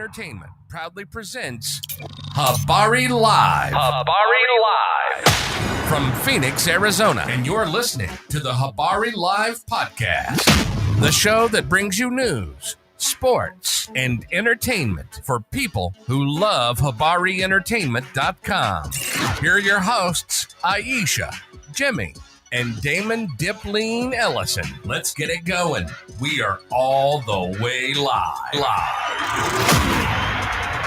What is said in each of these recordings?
Entertainment proudly presents Habari Live. Habari Live. From Phoenix, Arizona. And you're listening to the Habari Live podcast, the show that brings you news, sports, and entertainment for people who love HabariEntertainment.com. Here are your hosts, Iesha, Jimmy, and Damon Dipleen Ellison. Let's get it going. We are all the way live.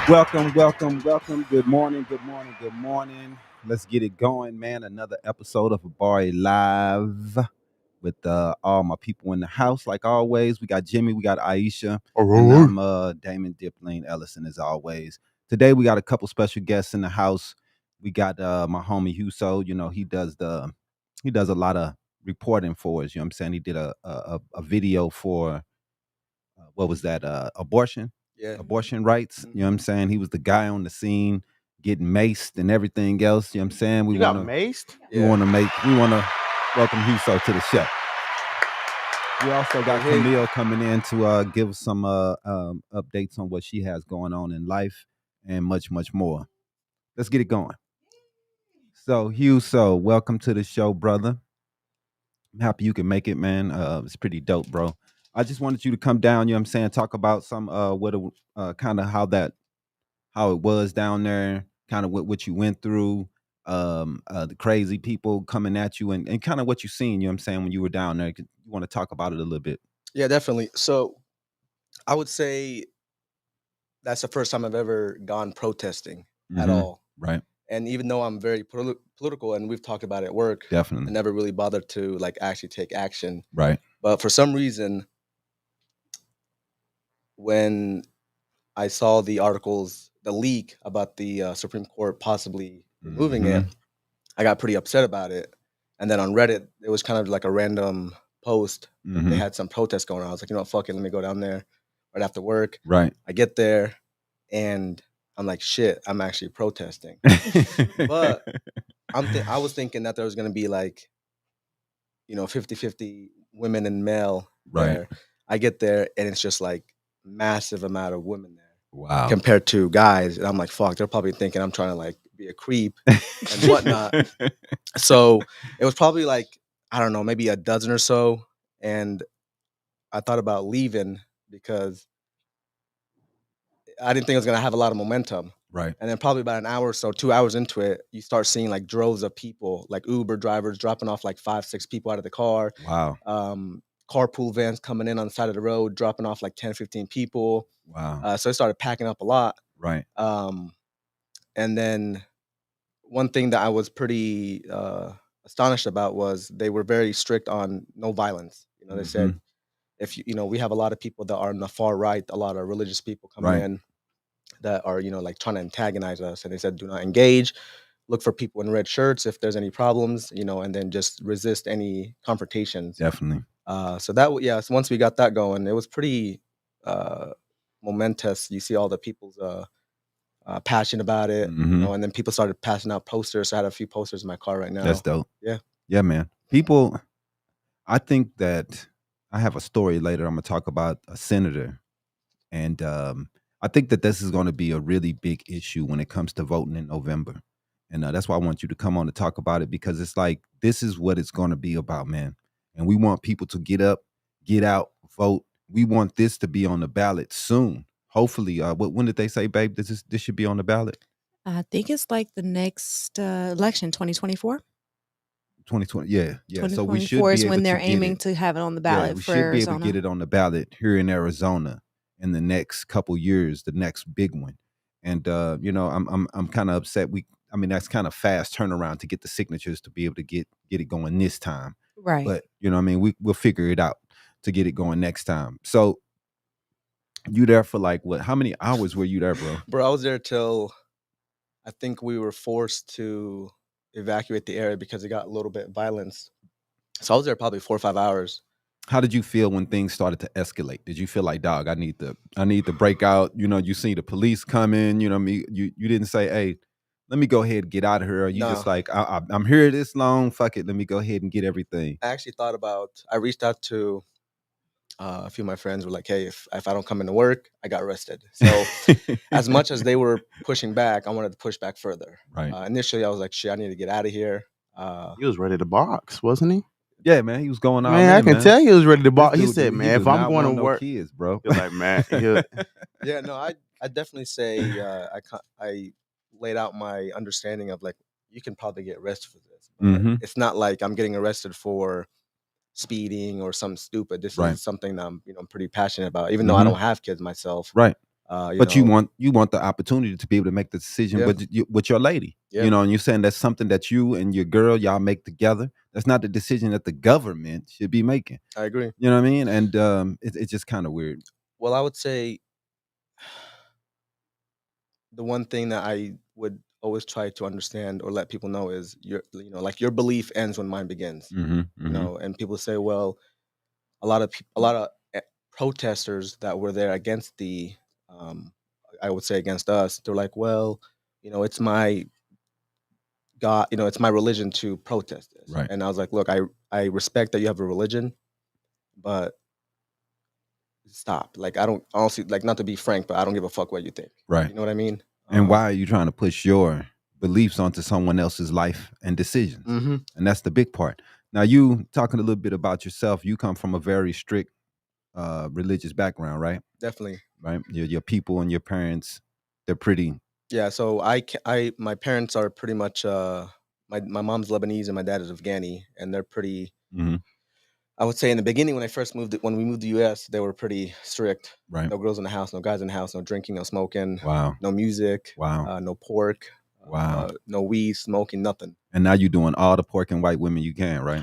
Welcome. Good morning. Let's get it going, man. Another episode of Habari Live with all my people in the house. Like always, we got Jimmy, we got Iesha, and I'm Damon Dipleen Ellison as always. Today we got a couple special guests in the house. We got my homie Huso. You know, he does a lot of reporting for us. You know what I'm saying? He did a video for what was that? Abortion. Yeah. Abortion rights. You know what I'm saying? He was the guy on the scene getting maced and everything else. You know what I'm saying? You got maced? We want to welcome Huso to the show. We also got Camille coming in to give us some updates on what she has going on in life and much, much more. Let's get it going. So, Huso, welcome to the show, brother. I'm happy you can make it, man. It's pretty dope, bro. I just wanted you to come down, you know what I'm saying, talk about some kind of how it was down there, kind of what you went through, the crazy people coming at you and kind of what you seen, you know what I'm saying, when you were down there. You want to talk about it a little bit? Yeah, definitely. So I would say that's the first time I've ever gone protesting at all. Right. And even though I'm very political and we've talked about it at work, Definitely. I never really bothered to like actually take action. Right. But for some reason, when I saw the articles, the leak about the Supreme Court possibly removing it, I got pretty upset about it. And then on Reddit, it was kind of like a random post. They had some protests going on. I was like, you know what, fuck it, let me go down there right after work. Right. I get there and I'm like, shit, I'm actually protesting. But I was thinking that there was going to be like, 50-50 women and male. Right. There. I get there and it's just like massive amount of women there. Wow. Compared to guys. And I'm like, fuck, they're probably thinking I'm trying to like be a creep and whatnot. So it was probably like, I don't know, maybe a dozen or so. And I thought about leaving because I didn't think it was going to have a lot of momentum. Right. And then probably about an hour or so, 2 hours into it, you start seeing like droves of people, like Uber drivers dropping off like 5-6 people out of the car. Wow. Carpool vans coming in on the side of the road, dropping off like 10-15 people. Wow. So it started packing up a lot. Right. And then one thing that I was pretty astonished about was they were very strict on no violence. They said, if we have a lot of people that are on the far right, a lot of religious people coming in that are, like trying to antagonize us. And they said, do not engage, look for people in red shirts if there's any problems, and then just resist any confrontations. Definitely. So once we got that going, it was pretty momentous. You see all the people's passion about it, and then people started passing out posters. So I had a few posters in my car right now. That's dope. Yeah. Yeah, man. People, I think that I have a story later. I'm going to talk about a senator. And I think that this is going to be a really big issue when it comes to voting in November. And that's why I want you to come on to talk about it, because it's like, this is what it's going to be about, man. And we want people to get up, get out, vote. We want this to be on the ballot soon. Hopefully, when did they say, babe, this should be on the ballot? I think it's like the next election, 2024. 2020, yeah. 2024 so we should be is able when they're to aiming to have it on the ballot. Yeah, we for should be Arizona. able to get it on the ballot here in Arizona in the next couple years, the next big one. And I'm kind of upset. That's kind of fast turnaround to get the signatures to be able to get it going this time. Right. But we'll figure it out to get it going next time. So you there for like what? How many hours were you there, bro? Bro, I was there till I think we were forced to evacuate the area because it got a little bit violence. So I was there probably 4 or 5 hours. How did you feel when things started to escalate? Did you feel like, dog, I need to break out? You see the police coming, you didn't say, hey, let me go ahead and get out of here. Or you just like, I'm here this long, fuck it, let me go ahead and get everything. I actually I reached out to A few of my friends were like, "Hey, if I don't come into work, I got arrested." So as much as they were pushing back, I wanted to push back further. Right. Initially, I was like, "Shit, I need to get out of here." He was ready to box, wasn't he? Yeah, man, he was going all Man, in, I can man. tell he was ready to This box. He dude, said, he "Man, does if I'm not going to want no work," kids, bro. he was like, "Man, Yeah, no, I definitely say I laid out my understanding of like you can probably get arrested for this, but Mhm. it's not like I'm getting arrested for speeding or something stupid. This Right. is something that I'm pretty passionate about, even though I don't have kids myself. Right. You But you know, want the opportunity to be able to make the decision Yeah. with your lady. Yeah. You know, and you're saying that's something that you and your girl y'all make together. That's not the decision that the government should be making. I agree. You know what I mean? And it's just kind of weird. Well, I would say the one thing that I would always try to understand or let people know is like your belief ends when mine begins. Mm-hmm, You know, and people say, well, a lot of protesters that were there against um, I would say against us. They're like, well, it's my God, it's my religion to protest this. Right. And I was like, look, I respect that you have a religion, but stop. Like, I don't honestly, like, not to be frank, but I don't give a fuck what you think. Right. You know what I mean? And why are you trying to push your beliefs onto someone else's life and decisions? Mm-hmm. And that's the big part. Now, you talking a little bit about yourself. You come from a very strict religious background, right? Definitely. Right. Your people and your parents, they're pretty. Yeah. So my parents are pretty much my mom's Lebanese and my dad is Afghani, and they're pretty. Mhm. I would say in the beginning when we moved to the U.S., they were pretty strict. Right. No girls in the house, no guys in the house, no drinking, no smoking, Wow. no music, Wow. no pork, Wow. no weed, smoking, nothing. And now you're doing all the pork and white women you can, right?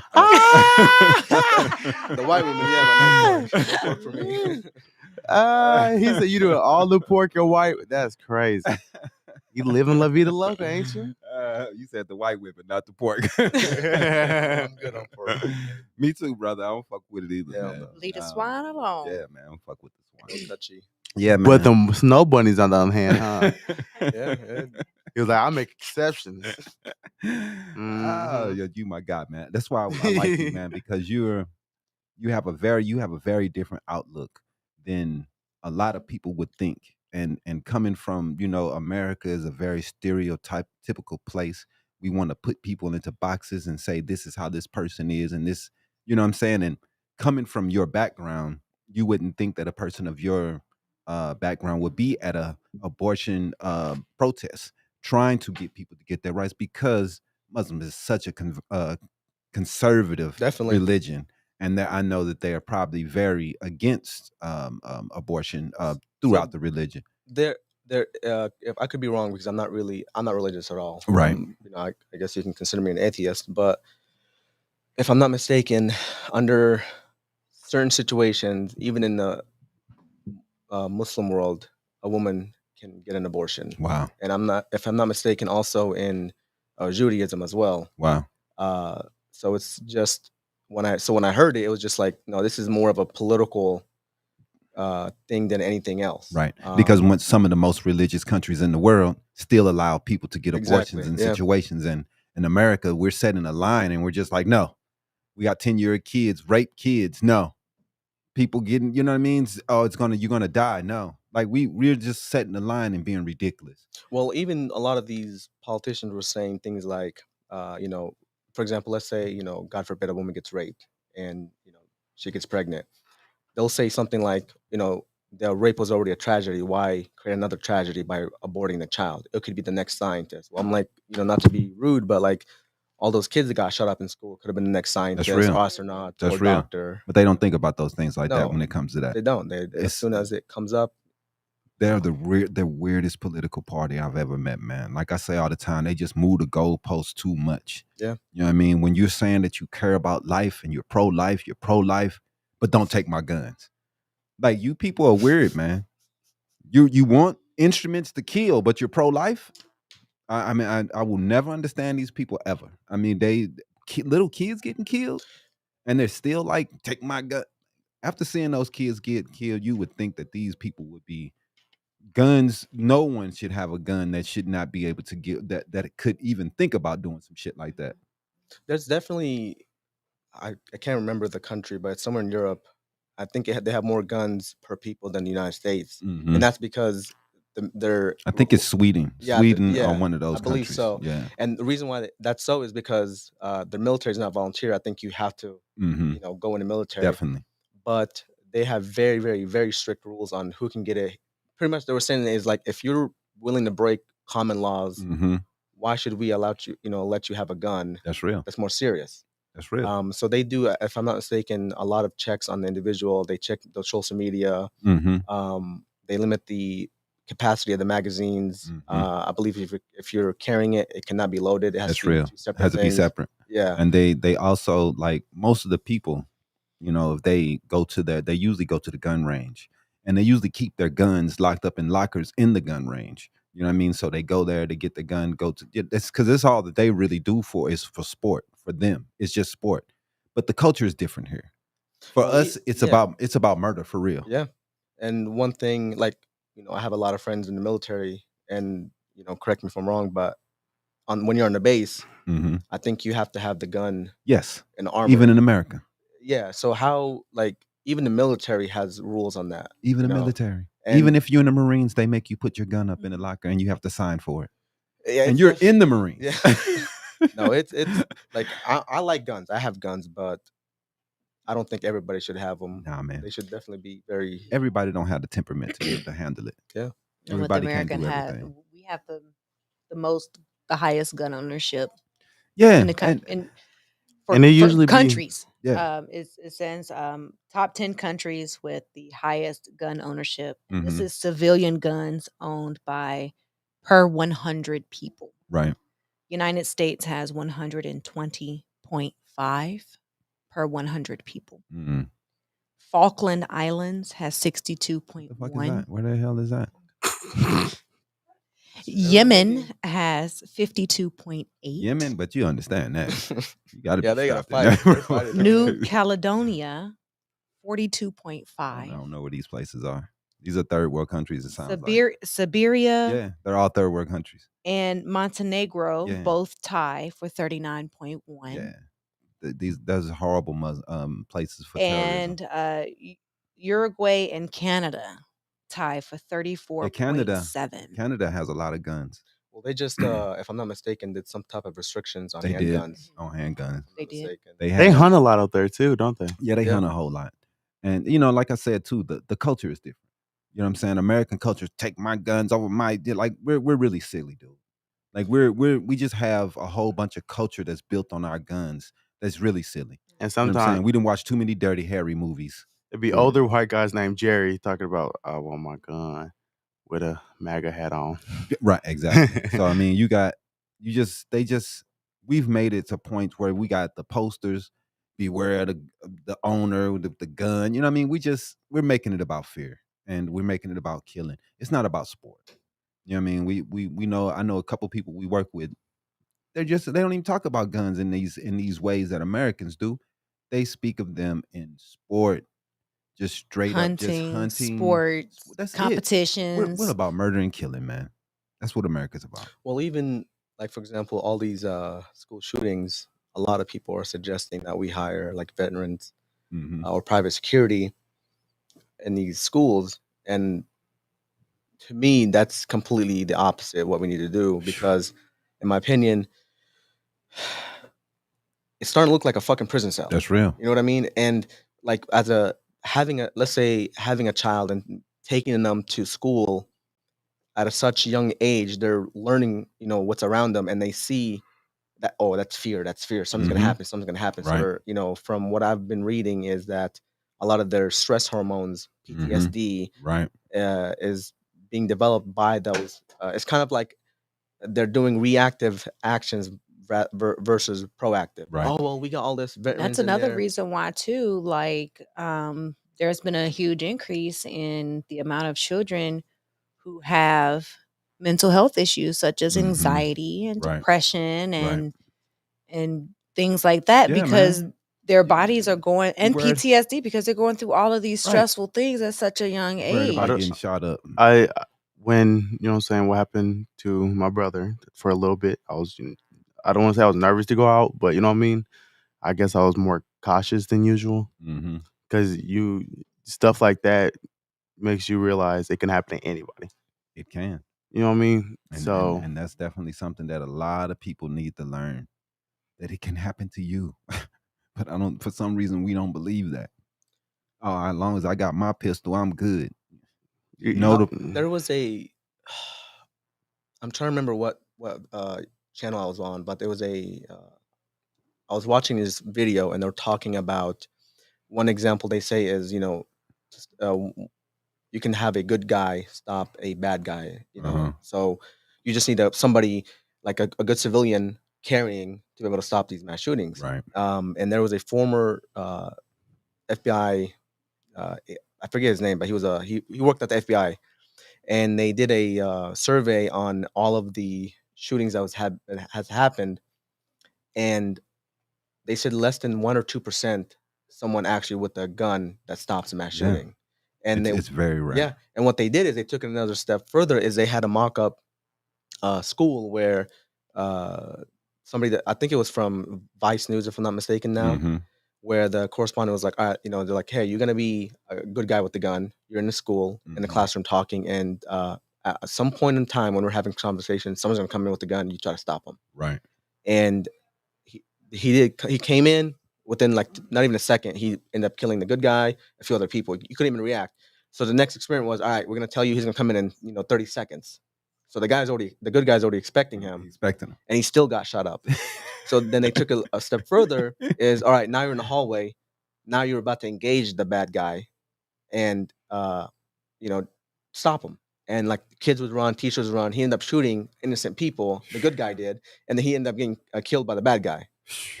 The white women, yeah, but no pork for me. He said you doing all the pork and white. That's crazy. You living La Vida Loca, ain't you? You said the white women, not the pork. I'm good on pork. Me too, brother. I don't fuck with it either, Yeah, man. Leave the swine alone. Yeah, man. I don't fuck with the swine. No touchy. Yeah, man. But the snow bunnies on the other hand, huh? Yeah. He was like, "I'll make exceptions." Yeah, you my God, man. That's why I like you, man, because you have a very different outlook than a lot of people would think. And coming from, America is a very typical place. We want to put people into boxes and say this is how this person is, and this, you know what I'm saying? And coming from your background, you wouldn't think that a person of your background would be at a abortion protest trying to get people to get their rights, because Muslim is such a conservative Definitely. religion, and that I know that they are probably very against abortion throughout the religion. There, if I could be wrong because I'm not religious at all. Right. I guess you can consider me an atheist, but if I'm not mistaken, under certain situations, even in the Muslim world, a woman can get an abortion. Wow. And if I'm not mistaken, also in Judaism as well. Wow. So it's just when I heard it, it was just like, no, this is more of a political thing than anything else. Right. Because when some of the most religious countries in the world still allow people to get abortions in situations, and in America, we're setting a line and we're just like, no, we got 10-year-old kids, rape kids. No. People getting, you know what I mean? Oh, you're gonna die. No. Like we're just setting the line and being ridiculous. Well, even a lot of these politicians were saying things like, for example, let's say, God forbid a woman gets raped and, she gets pregnant. They'll say something like, the rape was already a tragedy. Why create another tragedy by aborting the child? It could be the next scientist. Well, I'm like, not to be rude, but like all those kids that got shut up in school could have been the next scientist, astronaut, or doctor. But they don't think about those things like that when it comes to that. They don't. As soon as it comes up, they're the weirdest political party I've ever met, man. Like I say all the time, they just move the goalposts too much. Yeah. You know what I mean? When you're saying that you care about life and you're pro-life, but don't take my guns. Like, you people are weird, man. You want instruments to kill, but you're pro-life? I mean, I will never understand these people ever. I mean, little kids getting killed, and they're still like, take my gun. After seeing those kids get killed, you would think that these people would be guns. No one should have a gun that should not be able to get that it could even think about doing some shit like that. There's definitely, I can't remember the country, but it's somewhere in Europe. I think they have more guns per people than the United States, Mhm. and that's because they're. I think it's Sweden. Yeah, Sweden yeah, or one of those I believe countries. so. Yeah. And the reason why that's so is because the military is not volunteer. I think you have to, Hmm. go in the military. Definitely. But they have very, very, very strict rules on who can get it. Pretty much, they were saying is like if you're willing to break common laws, Hmm. why should we allow you, let you have a gun That's real. that's more serious? That's real. So they do, if I'm not mistaken, a lot of checks on the individual. They check the social media. Hmm. They limit the capacity of the magazines. Mhm. I believe if you're carrying it, it cannot be loaded. It has That's to be real. two It separate has to be things. separate. Yeah. And they also, like, most of the people, if they go to they usually go to the gun range, and they usually keep their guns locked up in lockers in the gun range. You know what I mean? So they go there to get the gun, that's because it's all that they really do is for sport. For them, it's just sport. But the culture is different here. For Well, us, it's about murder for real. Yeah. And one thing, like, I have a lot of friends in the military, and correct me if I'm wrong, but when you're on the base, Hmm. I think you have to have the gun Yes, and armor. even in America, Yeah. So how, like, even the military has rules on that. even the military, And even if you're in the Marines, they make you put your gun up in a locker and you have to sign for it. yeah, And you're in the Marines. Yeah. No, it's like I like guns. I have guns, but I don't think everybody should have them. Nah, man. They should definitely be very. Everybody don't have the temperament to handle it. Yeah. And with the Everybody can't American do have, everything. we have the highest gun ownership Yeah, in the country. And they usually be- countries. Yeah. It says top 10 countries with the highest gun ownership. And This Mhm. is civilian guns owned by per 100 people. Right. United States has 120.5 per 100 people. Mhm. Falkland Islands has What the fuck is 62.1. that? Where the hell is that? Yemen has 52.8. Yemen, but you understand that. You got to Yeah, be they gotta strapped in fight. there, They're bro. fighting. New Caledonia, I 42.5. don't know where these places are. These are third world countries, it sounds Siberia like. Yeah, they're all third world countries. and Montenegro Yeah. both tie for 39.1. Yeah. Those are horrible places for terrorism. And Uruguay and Canada tie for 34.7. Canada has a lot of guns. Well, they just, if I'm not mistaken, did some type of restrictions on They did handguns. on handguns. They did. They hunt a lot out there too, don't they? Yeah, they Yeah. hunt a whole lot. And like I said too, the culture is different. You know what I'm saying? American culture, take my guns over like we're really silly, dude. Like we just have a whole bunch of culture that's built on our guns that's really silly. And You know what I'm saying? sometimes We didn't watch too many Dirty Harry movies. it'd be Yeah. older white guys named Jerry talking about, I want my gun with a MAGA hat on. Right, exactly. So I mean, we've made it to a point where we got the posters, beware the owner with the gun. You know what I mean? We're making it about fear, and we're making it about killing. It's not about sport. You know what I mean? We know, I know a couple people we work with. They don't even talk about guns in these ways that Americans do. They speak of them in sport, just straight up, just hunting, sports, That's it. competitions. We're about murder and killing, man. That's what America's about. Well, even like, for example, all these school shootings, a lot of people are suggesting that we hire like veterans Mhm. or private security in these schools, and to me, that's completely the opposite of what we need to do because, in my opinion, it's starting to look like a fucking prison cell. That's real. You know what I mean? And like, let's say having a child and taking them to school at such young age, they're learning, what's around them, and they see that, oh, that's fear, something's gonna Mhm. happen, something's gonna happen. Right. So they're, from what I've been reading is that a lot of their stress hormones, PTSD, Right. is being developed by those. It's kind of like they're doing reactive actions versus proactive. Right. Oh well, we got all this veterans. That's in another there. reason why too, like there's been a huge increase in the amount of children who have mental health issues such as Mhm. anxiety and Right. depression Right. and things like that Yeah, because man. their bodies are going and worried- PTSD because they're going through all of these Right. stressful things at such a young Worried age. about getting shot up. When, you know what I'm saying, what happened to my brother for a little bit, I don't want to say I was nervous to go out, but you know what I mean? I guess I was more cautious than usual Mm-hmm. because stuff like that makes you realize it can happen to anybody. It can. You know what I mean? And that's definitely something that a lot of people need to learn, that it can happen to you. But for some reason, we don't believe that. Oh, as long as I got my pistol, I'm good. There was a, I'm trying to remember what channel I was on, but there was I was watching this video and they're talking about one example they say is, you can have a good guy stop a bad guy, So you just need somebody like a good civilian carrying to be able to stop these mass shootings. Right. And there was a former FBI, I forget his name, but he worked at the FBI, and they did a survey on all of the shootings that has happened, and they said less than 1 or 2% someone actually with a gun that stops a mass Yeah. shooting. And it's very rare. Yeah, and what they did is they took it another step further. Is they had a mock-up school where somebody that I think it was from Vice News, if I'm not mistaken now, where the correspondent was like, all right, they're like, hey, you're gonna be a good guy with the gun. You're in the school, in the classroom talking, and at some point in time when we're having conversation, someone's gonna come in with the gun. You try to stop them. Right. And he came in within like not even a second. He ended up killing the good guy, a few other people. You couldn't even react. So the next experiment was, all right, we're gonna tell you he's gonna come in 30 seconds. So the good guy's already expecting him, and he still got shot up. So then they took a step further. Is all right. Now you're in the hallway. Now you're about to engage the bad guy, and stop him. And like kids would run, teachers would run. He ended up shooting innocent people. The good guy did, and then he ended up getting killed by the bad guy.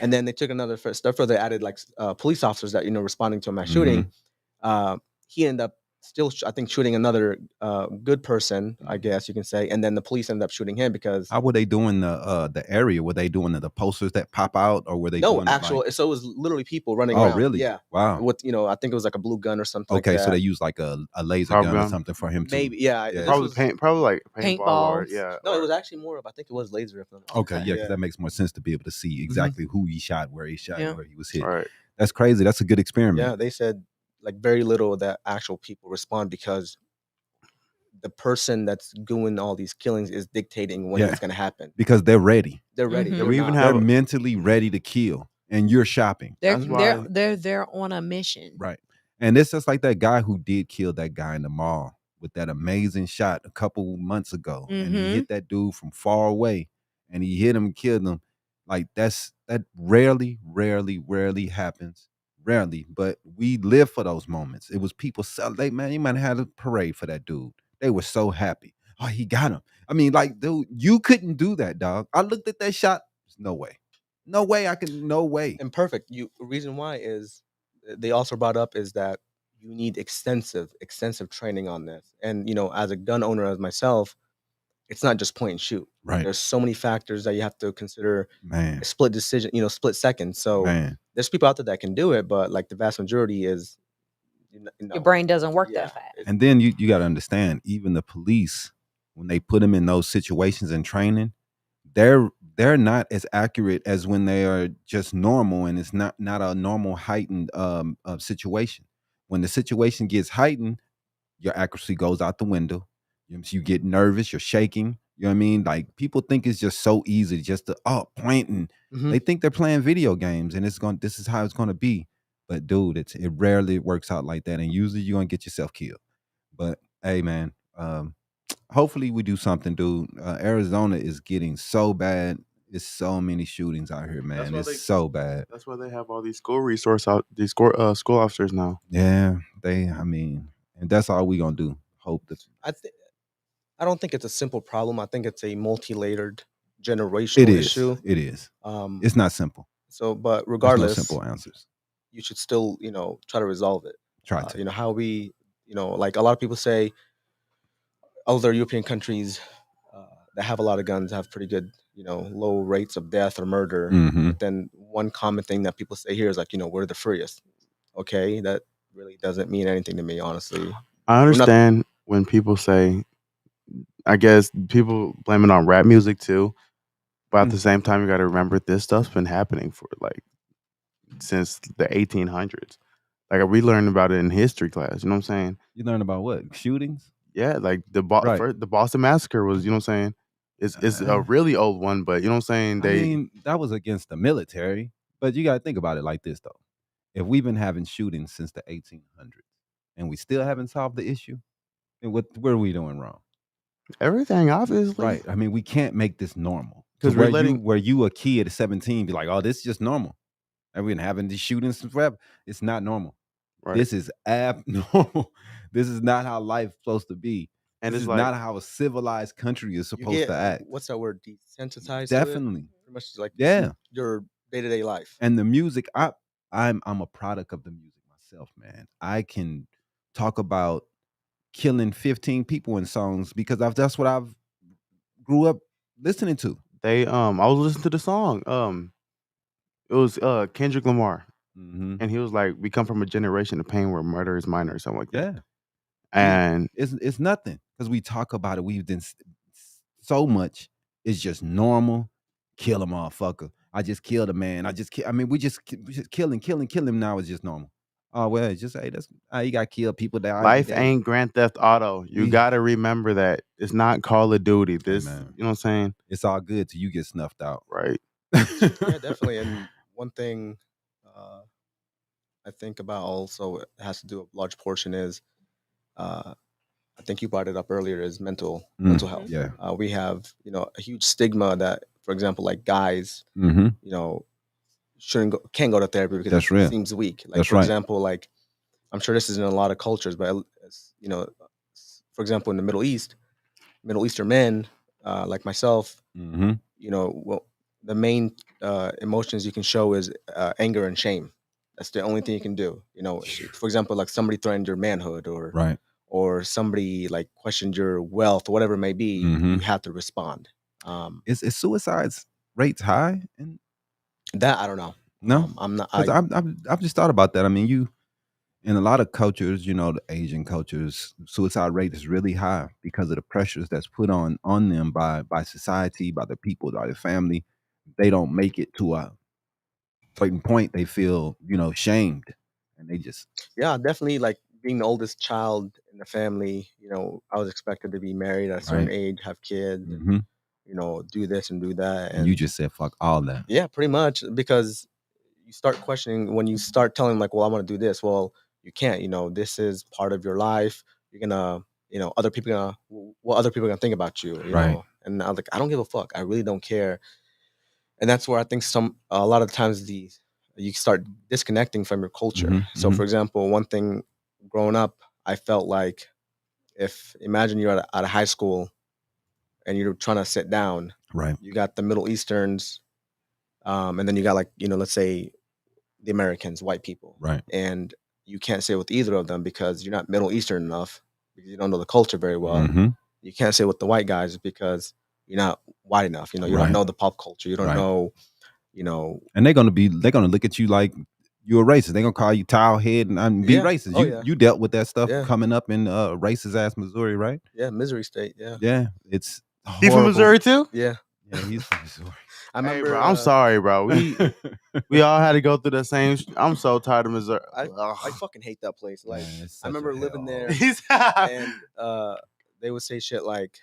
And then they took another step further. They added like police officers that responding to a mass shooting. He ended up still, I think, shooting another good person, I guess you can say. And then the police ended up shooting him because. How were they doing the area? Were they doing the posters that pop out, or were they? No, doing actual. So it was literally people running around. Oh, really? Yeah. Wow. With I think it was like a blue gun or something. Okay, like that. So they used like a laser gun or something for him to. Maybe, yeah. Probably like paintball. Yeah. No, it was actually more of, I think it was laser. Okay, yeah, because that makes more sense to be able to see exactly who he shot, where he shot, where he was hit. Right. That's crazy. That's a good experiment. Yeah, they said like very little that actual people respond because the person that's doing all these killings is dictating when it's going to happen. Because they're ready. They're ready. They're mentally ready to kill, and you're shopping. They're on a mission. Right. And it's just like that guy who did kill that guy in the mall with that amazing shot a couple months ago, and he hit that dude from far away, and he hit him and killed him. Like that rarely happens. Rarely, but we live for those moments. It was people celebrate, man. You might have had a parade for that dude. They were so happy. Oh, he got him. I mean, like, dude, you couldn't do that, dog. I looked at that shot. No way. No way. No way. And perfect. Reason why is they also brought up is that you need extensive training on this. And, as a gun owner as myself, it's not just point and shoot. Right. There's so many factors that you have to consider. Man. A split decision, split second. So there's people out there that can do it, but like the vast majority is your brain doesn't work that fast. And then you got to understand, even the police, when they put them in those situations in training, they're not as accurate as when they are just normal, and it's not a normal heightened situation. When the situation gets heightened, your accuracy goes out the window. You get nervous, you're shaking. You know what I mean? Like, people think it's just so easy just to point, and they think they're playing video games, and this is how it's gonna be. But dude, it rarely works out like that, and usually you're gonna get yourself killed. But hey, man, hopefully we do something, dude. Arizona is getting so bad. There's so many shootings out here, man. It's so bad. That's why they have all these school school officers now. Yeah, and that's all we gonna do. Hope that. I don't think it's a simple problem. I think it's a multi-layered generational issue. It is. It's not simple. So, but regardless, no simple answers. You should still, try to resolve it. Try to. How we, like a lot of people say, other European countries that have a lot of guns have pretty good, low rates of death or murder. But then one common thing that people say here is like, we're the freest. Okay, that really doesn't mean anything to me, honestly. I understand when people say, I guess people blame it on rap music too, but at the same time, you got to remember this stuff's been happening for like since the 1800s. Like we learned about it in history class. You know what I'm saying? You learn about what? Shootings? Yeah, like Right. the Boston Massacre was. You know what I'm saying? It's a Uh, really old one, but you know what I'm saying? I mean, that was against the military, but you got to think about it like this though. If we've been having shootings since the 1800s and we still haven't solved the issue, then what are we doing wrong? everything obviously Right. I mean, we can't make this normal to because we're where you a kid at 17 be like, "Oh, this is just normal." And we've been having these shootings forever. It's not normal. right, This is abnormal. This is not how life's supposed to be. and This it's is like not how a civilized country is You supposed get to act. what's that word? Desensitized to it. Definitely. Pretty much like Yeah. your day to day life. And the music, I'm a product of the music myself, man. I can talk about killing 15 people in songs because that's what I've grew up listening to. I was listening to the song. It was Kendrick Lamar, Hmm. and he was like, "We come from a generation of pain where murder is minor," or something like that. Yeah. I mean, And it's nothing because we talk about it. We've done so much. It's just normal. Kill a motherfucker. I just killed a man. I mean, we just kill him now is just normal. Oh well, it's just hey, that's you got killed. People die every life day. ain't Grand Theft Auto. You We, gotta remember that it's not Call of Duty. hey This, man, you know what I'm saying? it's all good till you get snuffed out. Right. Yeah, definitely. And one thing uh, I think about also has to do a large portion is uh, I think you brought it up earlier is mental health. Yeah. We have a huge stigma that, for example, like guys, Mm-hmm. you know, can't go to therapy because That's it real. seems weak. Like That's for right. example, like I'm sure this is in a lot of cultures, but for example, in the Middle Eastern men like myself, Mm-hmm. well, the main emotions you can show is anger and shame. That's the only thing you can do. For example, like somebody threatened your manhood, Right. or somebody like questioned your wealth, or whatever it may be. Mm-hmm. You have to respond. Is suicides rates high? And That I don't know. no, I'm not. because I've just thought about that. I mean, in a lot of cultures, the Asian cultures, suicide rate is really high because of the pressures that's put on them by society, by the people, by the family. They don't make it to a certain point. They feel, shamed, and they just Yeah, definitely. Like being the oldest child in the family, I was expected to be married at a certain right. age, have kids, and Hmm. do this and do that, And you and just said fuck all that. yeah, pretty much because you start questioning when you start telling like, well, I want to do this. Well, you can't. This is part of your life. You're gonna, other people gonna what other people are gonna think about you. Right. And I was like, I don't give a fuck. I really don't care. And that's where I think a lot of times you start disconnecting from your culture. Hmm. So, Hmm. for example, one thing growing up, I felt like if imagine you're at a high school and you're trying to sit down, Right. you got the Middle Easterns, and then you got like let's say the Americans, white people, Right. and you can't sit with either of them because you're not Middle Eastern enough because you don't know the culture very well. Hmm. You can't sit with the white guys because you're not white enough. You don't Right. know the pop culture. You don't Right. know. And they're gonna look at you like you're a racist. They're gonna call you towel head and be Yeah. racist. Oh You yeah. you dealt with that stuff Yeah. coming up in racist ass Missouri, right? Yeah. Misery State. Yeah. Yeah, it's He from horrible. Missouri too? Yeah. Yeah, he's from Missouri. I Hey, remember. bro, I'm sorry, bro. We all had to go through the same. I'm so tired of Missouri. I Ugh. fucking hate that place. Like Man, it's I such a remember living there, hellhole. and they would say shit like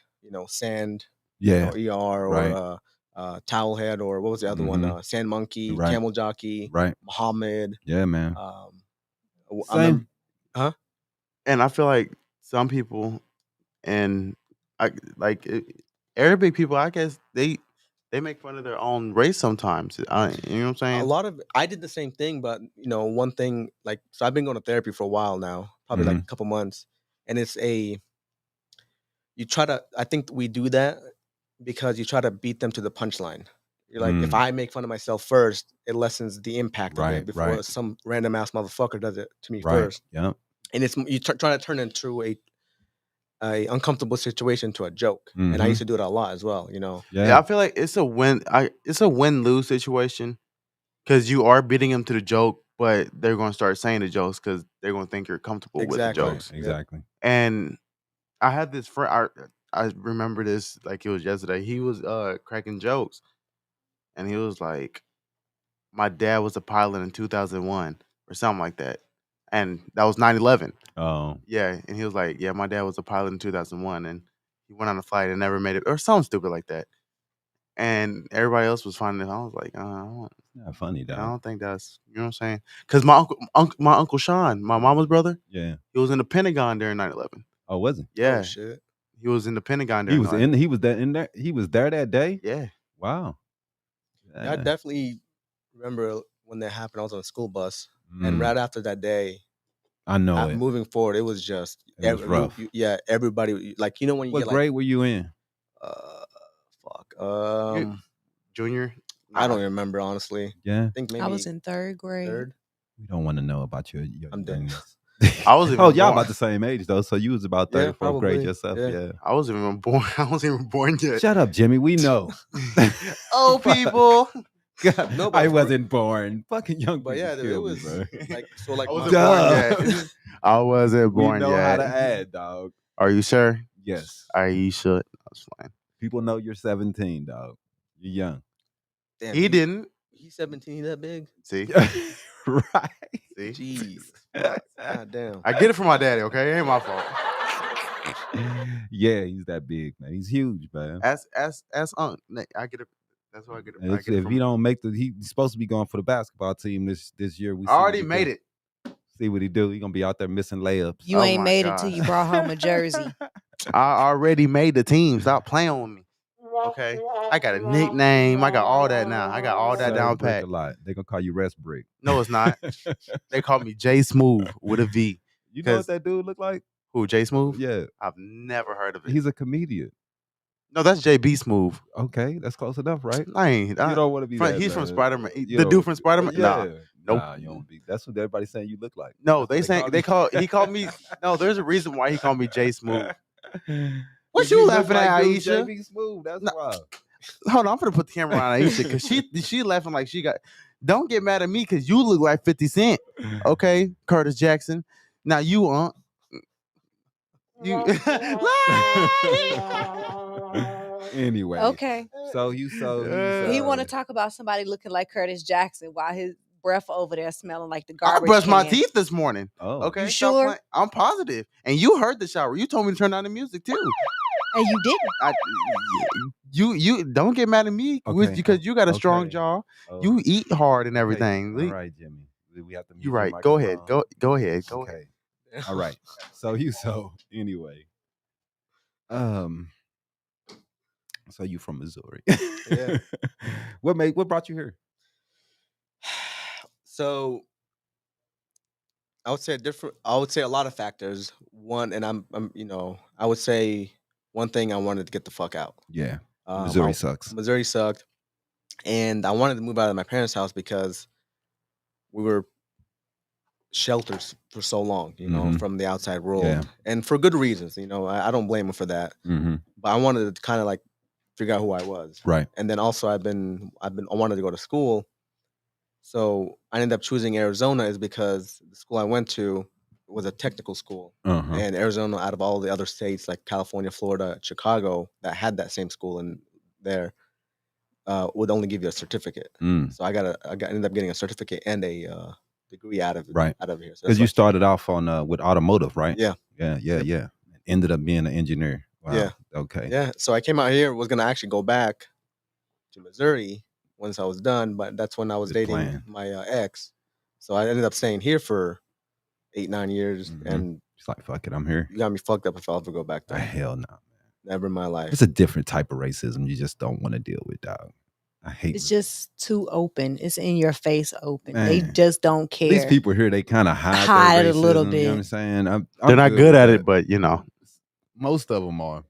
sand, Yeah, ER, right. or towel head, or what was the other one? Mhm. Sand monkey, Right. camel jockey, Right. Muhammad. Yeah, man. I remember, Same. And I feel like some people and I like Arabic people. I guess they make fun of their own race sometimes. You know what I'm a saying? lot of I did the same thing, but one thing like so I've been going to therapy for a while now, probably like a couple months, and it's you try to I think we do that because you try to beat them to the punchline. You're like, if I make fun of myself first, it lessens the impact of Right, it before right. some random ass motherfucker does it to me Right. first. Yeah. And it's you try to turn into a uncomfortable situation to a joke. And I Mhm. used to do it a lot as well. Yeah, Yeah. I feel like it's a win lose situation because you are beating them to the joke, but they're going to start saying the jokes because they're going to think you're comfortable with the Exactly. Right. jokes. Yep. Exactly. And I had this friend. I remember this like it was yesterday. He was cracking jokes, and he was like, "My dad was a pilot in 2001 or something like that." and that was 9/11. Oh, Yeah, and he was like, "Yeah, my dad was a pilot in 2001, and he went on a flight and never made it, or something stupid like that." And everybody else was finding it. I was like, not funny, I dog. don't think that's, you know what I'm saying? Because my uncle Sean, my mama's brother, Yeah. he was in the Pentagon during 9/11. Oh, was he? Yeah, Oh shit. he was in the Pentagon He during was 9/11. in. He was that in there. He was there that day. Yeah, Wow. Yeah, I definitely remember when that happened. I was on a school bus, and Mm, right after that day, I know it. moving forward, it was just It was rough. yeah, everybody like when you What get grade were you in? uh fuck junior. I don't remember honestly. Yeah. I think maybe I was in 3rd grade. third. We don't want to know about your I'm dead. youngness. I was even Oh, y'all born. about the same age though. So you was about Yeah, 3rd, 4th grade probably. yourself. Yeah. Yeah. I wasn't even born. I wasn't even born yet. Shut up, Jimmy. We know. Oh, people. God, No, I but wasn't born. Fucking young But people yeah, kill it was me, bro. like so like I my- wasn't born Duh. yet. I wasn't We born know yet. how to add, dog. Are you sure? Yes. Iesha. That's fine. People know you're 17, dog. You're young. damn, He didn't. He's 17. He that big? See? Right. See? Jeez. Fuck. God damn. I get it from my daddy, okay? It ain't my fault. Yeah, he's that big, man. He's huge, man. Ask I get it. That's why I get it. I If, get it if from he don't make he's supposed to be going for the basketball team this year. We I see what already he made do. it. See what he do. He gonna be out there missing layups. You Oh ain't my made it till God. you brought home a jersey. I already made the team. Stop playing with me. Okay? I got a nickname. I got all that now. I got all that Serve down brick pat. a lot. They gonna call you Rest Brick. No, it's not. They call me J Smooth with a V. You know what 'Cause- that dude look like? Who, J Smooth? Yeah, I've never heard of it. he's a comedian. No, that's JB Smooth. Okay, that's close enough, right? I ain't. You don't want to be that. He's from man. Spider-Man. You The don't- dude from Spider-Man? Yeah. Nah. Nope. Nah, you don't be. That's what everybody's saying you look like. No, That's they what saying you. he called me. No, there's a reason why he called me J Smooth. What If you look laughing at, dude Iesha? JB Smooth. That's No. why. Hold on, I'm gonna put the camera on Aisha because she laughing like she got. Don't get mad at me because you look like 50 Cent. Okay, Curtis Jackson. Now you you. Anyway. Okay. So He want to talk about somebody looking like Curtis Jackson while his breath over there smelling like the I garbage. brushed my can. teeth this morning. Oh, Okay, You stop sure? playing. I'm positive. And you heard the shower. You told me to turn down the music too. And you didn't. You don't get mad at me Okay, because you got a strong okay. jaw. Oh, You eat hard and okay. everything. All right, Jimmy. We have to. mute You're your right. Go ahead. microphone. Go ahead. Go Okay. ahead. All right. So anyway. So you from Missouri? Yeah. What brought you here? So I would say a lot of factors. One, and I'm I would say one thing, I wanted to get the fuck out. Yeah, Missouri I- sucks. Missouri sucked, and I wanted to move out of my parents' house because we were sheltered for so long, Mhm. from the outside world, Yeah. and for good reasons. I don't blame them for that, Mm-hmm. but I wanted to kind of like figure out who I was, Right. and then also I wanted to go to school, so I ended up choosing Arizona is because the school I went to was a technical school, Uh-huh. and Arizona, out of all the other states like California, Florida, Chicago, that had that same school in there, would only give you a certificate. Mm. So ended up getting a certificate and a degree out of Right. here. So Because that's you why- started off on with automotive, right? Yeah. Yeah. Ended up being an engineer. Wow. Yeah. Okay. Yeah. So I came out here, was gonna actually go back to Missouri once I was done, but that's when I was Good dating plan. my ex. So I ended up staying here for 8-9 years, Mhm. and It's like fuck it, I'm here. you got me fucked up if I'll ever go back there. Hell no. Never in my life. It's a different type of racism you just don't want to deal with, dog. I hate It's just too open. It's in your face open. Man. They just don't care. these people here. They kind of hide Hide their a little racism, You know what I'm bit. saying? I'm They're not good with at that. it, but Most of them are.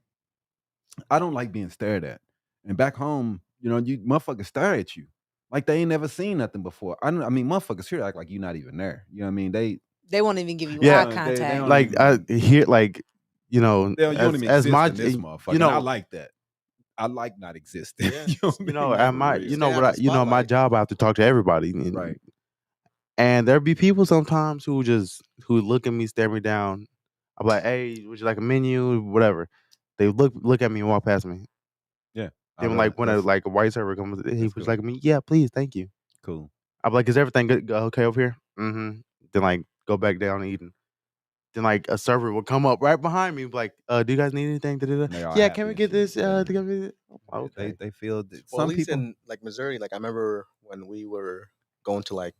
I don't like being stared at. And back home, you motherfuckers stare at you like they ain't never seen nothing before. I mean, motherfuckers here act like you're not even there. You know what I mean? They won't even give you Yeah. eye They contact. don't like I hear like They don't, you don't even as exist my in this motherfucker. you know And I like that. I like not existing. Yeah. you know, what I you know mean? at my For real. you know Stay what out I, the you know my spotlight. job I have to talk to everybody Right. and there be people sometimes who look at me, stare me down. I'm like, hey, would you like a menu, whatever. They look at me and walk past me. Yeah. Then like when a white server comes, hey, that's would cool. you like me? Yeah, please, thank you. Cool. I'm like, is everything good? Okay over here? Mm-hmm. Then like go back down eating. Then like a server would come up right behind me, like, "Do you guys need anything to do And they that? all Yeah, happy can we and get shit. this? Yeah. Okay." They feel that Well, at some least people. in like Missouri, like I remember when we were going to like,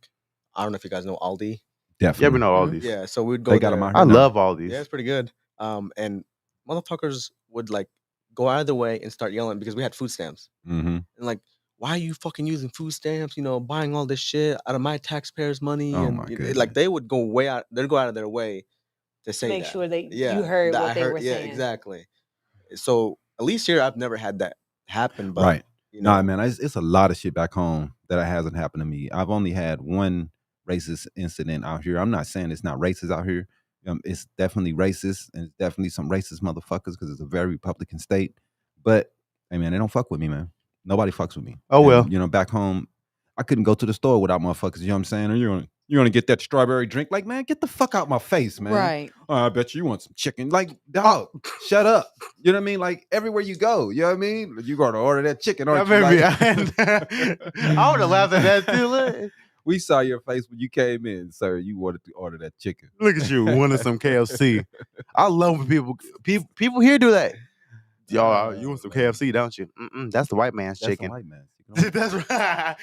I don't know if you guys know Aldi. Yeah, Definitely. we know all Mhm. these. Yeah, so we'd go They got there. them out I here now. love all these. Yeah, it's pretty good. And motherfuckers would like go out of their way and start yelling because we had food stamps. Mm-hmm. And like, why are you fucking using food stamps? You know, buying all this shit out of my taxpayers' money. Oh and my like goodness. they would go way out. They'd go out of their way to say Make that. sure you Yeah, heard that what I they heard. were Yeah, saying. exactly. So at least here, I've never had that happen. But Right. you know, Nah, man, it's a lot of shit back home that hasn't happened to me. I've only had one racist incident out here. I'm not saying it's not racist out here. It's definitely racist, and it's definitely some racist motherfuckers because it's a very Republican state. But hey, man, they don't fuck with me, man. Nobody fucks with me. Oh, well. And, back home, I couldn't go to the store without motherfuckers. You know what I'm saying? Or you're gonna get that strawberry drink. Like, man, get the fuck out my face, man. Right. Oh, I bet you want some chicken. Like, dog, shut up. You know what I mean? Like, everywhere you go, you know what I mean? You going to order that chicken, Yeah, aren't you? baby, Like- I would have laughed at that too. Look, We saw your face when you came in, sir. You wanted to order that chicken. look at you, wanting some KFC. I love when people here do that. Y'all, you want some man. KFC, don't you? That's the white man's That's chicken. a white man. chicken. That's right.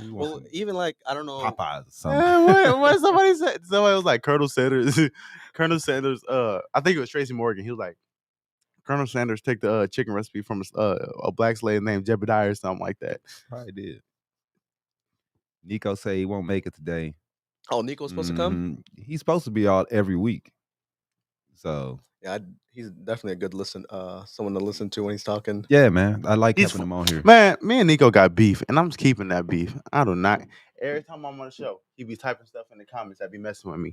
You want well, some even like I don't know. Popeyes or something. what somebody said? Somebody was like Colonel Sanders. Colonel Sanders. I think it was Tracy Morgan. He was like, Colonel Sanders take the chicken recipe from a black slave named Jebediah or something like that. Probably did. Nico say he won't make it today. Oh, Nico's supposed to come. He's supposed to be out every week. So Yeah, he's definitely a good someone to listen to when he's talking. yeah, man, I like He's having him on here. Man, me and Nico got beef, and I'm just keeping that beef. I do not. Every time I'm on the show, he be typing stuff in the comments that be messing with me.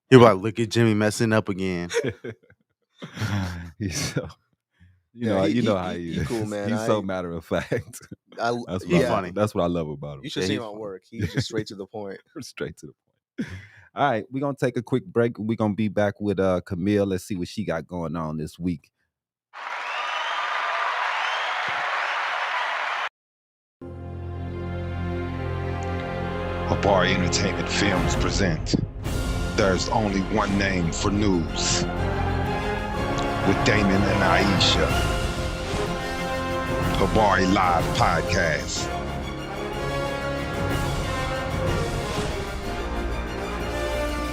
He be like, "Look at Jimmy messing up again." He's so, Yeah, you know how he he is. cool, man. He's so matter of fact. That's He's what funny. That's what I love about him. You should Yeah, see he's him at funny. work. He's just straight to the point. Straight to the point. All right, we're gonna take a quick break. We're gonna be back with Camille. Let's see what she got going on this week. Habari Entertainment Films present There's Only One Name for News with Damon and Iesha. Habari Live Podcast.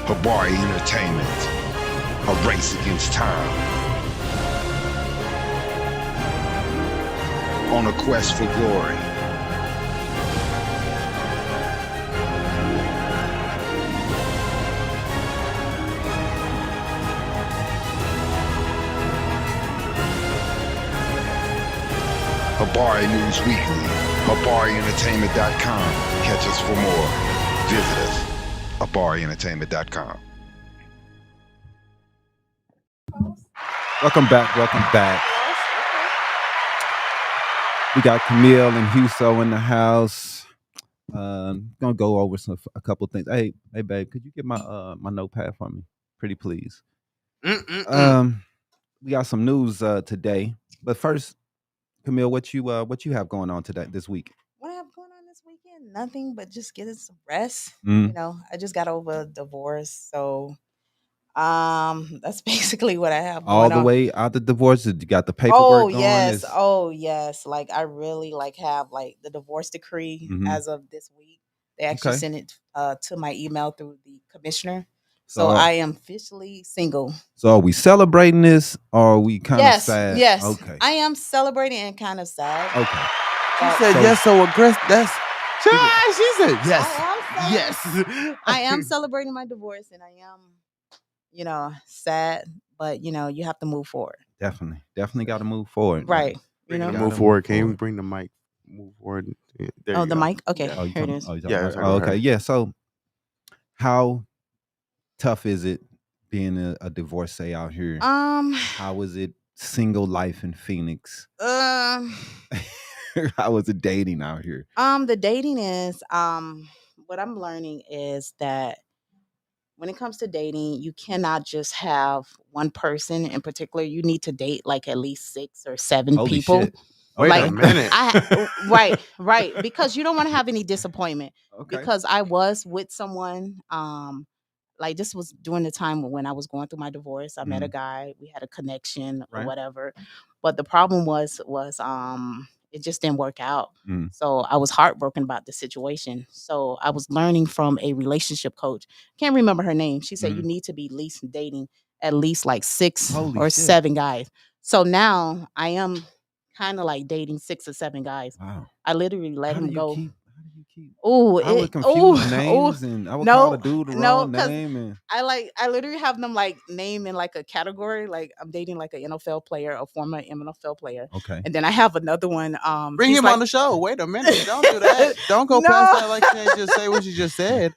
Habari Entertainment, a race against time. On a quest for glory. Habari News Weekly, HabariEntertainment.com. Catch us for more. Visit us, HabariEntertainment.com. Welcome back. We got Camille and Huso in the house. Gonna go over a couple things. Hey, babe, could you get my my notepad for me, pretty please? We got some news today, but first, Camille, what you have going on today this week? What I have going on this weekend? Nothing but just getting some rest. Mm. You know, I just got over a divorce, so that's basically what I have going All the on. way out the divorce, you got the paperwork Oh going. yes, oh yes. Like I really have like the divorce decree as of this week. They actually Okay. sent it to my email through the commissioner. So I am officially single. So are we celebrating this, or are we kind of sad? Yes, Okay. I am celebrating and kind of sad. Okay. She said yes, so aggressive. She said yes. Yes. I am celebrating my divorce, and I am, sad. But you have to move forward. Definitely got to move forward. Right. Move forward. Can you bring the mic? Move forward. There you the go. mic. Okay, Oh, here it is. Okay. Yeah. So, how tough is it being a divorcee out here? How is it single life in Phoenix? How is it dating out here? The dating is what I'm learning is that when it comes to dating, you cannot just have one person in particular. You need to date like at least 6 or 7 Holy people. shit. Wait Like, a minute. right. Because you don't want to have any disappointment. Okay. Because I was with someone, like this was during the time when I was going through my divorce. I met a guy, we had a connection or Right. whatever. But the problem was it just didn't work out. Mm. So I was heartbroken about the situation. So I was learning from a relationship coach. Can't remember her name. She said you need to be at least dating at least like 6 Holy or shit. 7 guys. So now I am kind of like dating 6 or 7 guys. Wow. I literally let How him do you go. keep? Oh, I would confuse names and I would call a dude the wrong 'cause name and I literally have them like name in like a category. Like I'm dating like an NFL player, a former NFL player. okay. And then I have another one. Bring he's him like, on the show. Wait a minute. Don't do that. Don't go past that like you ain't just say what you just said.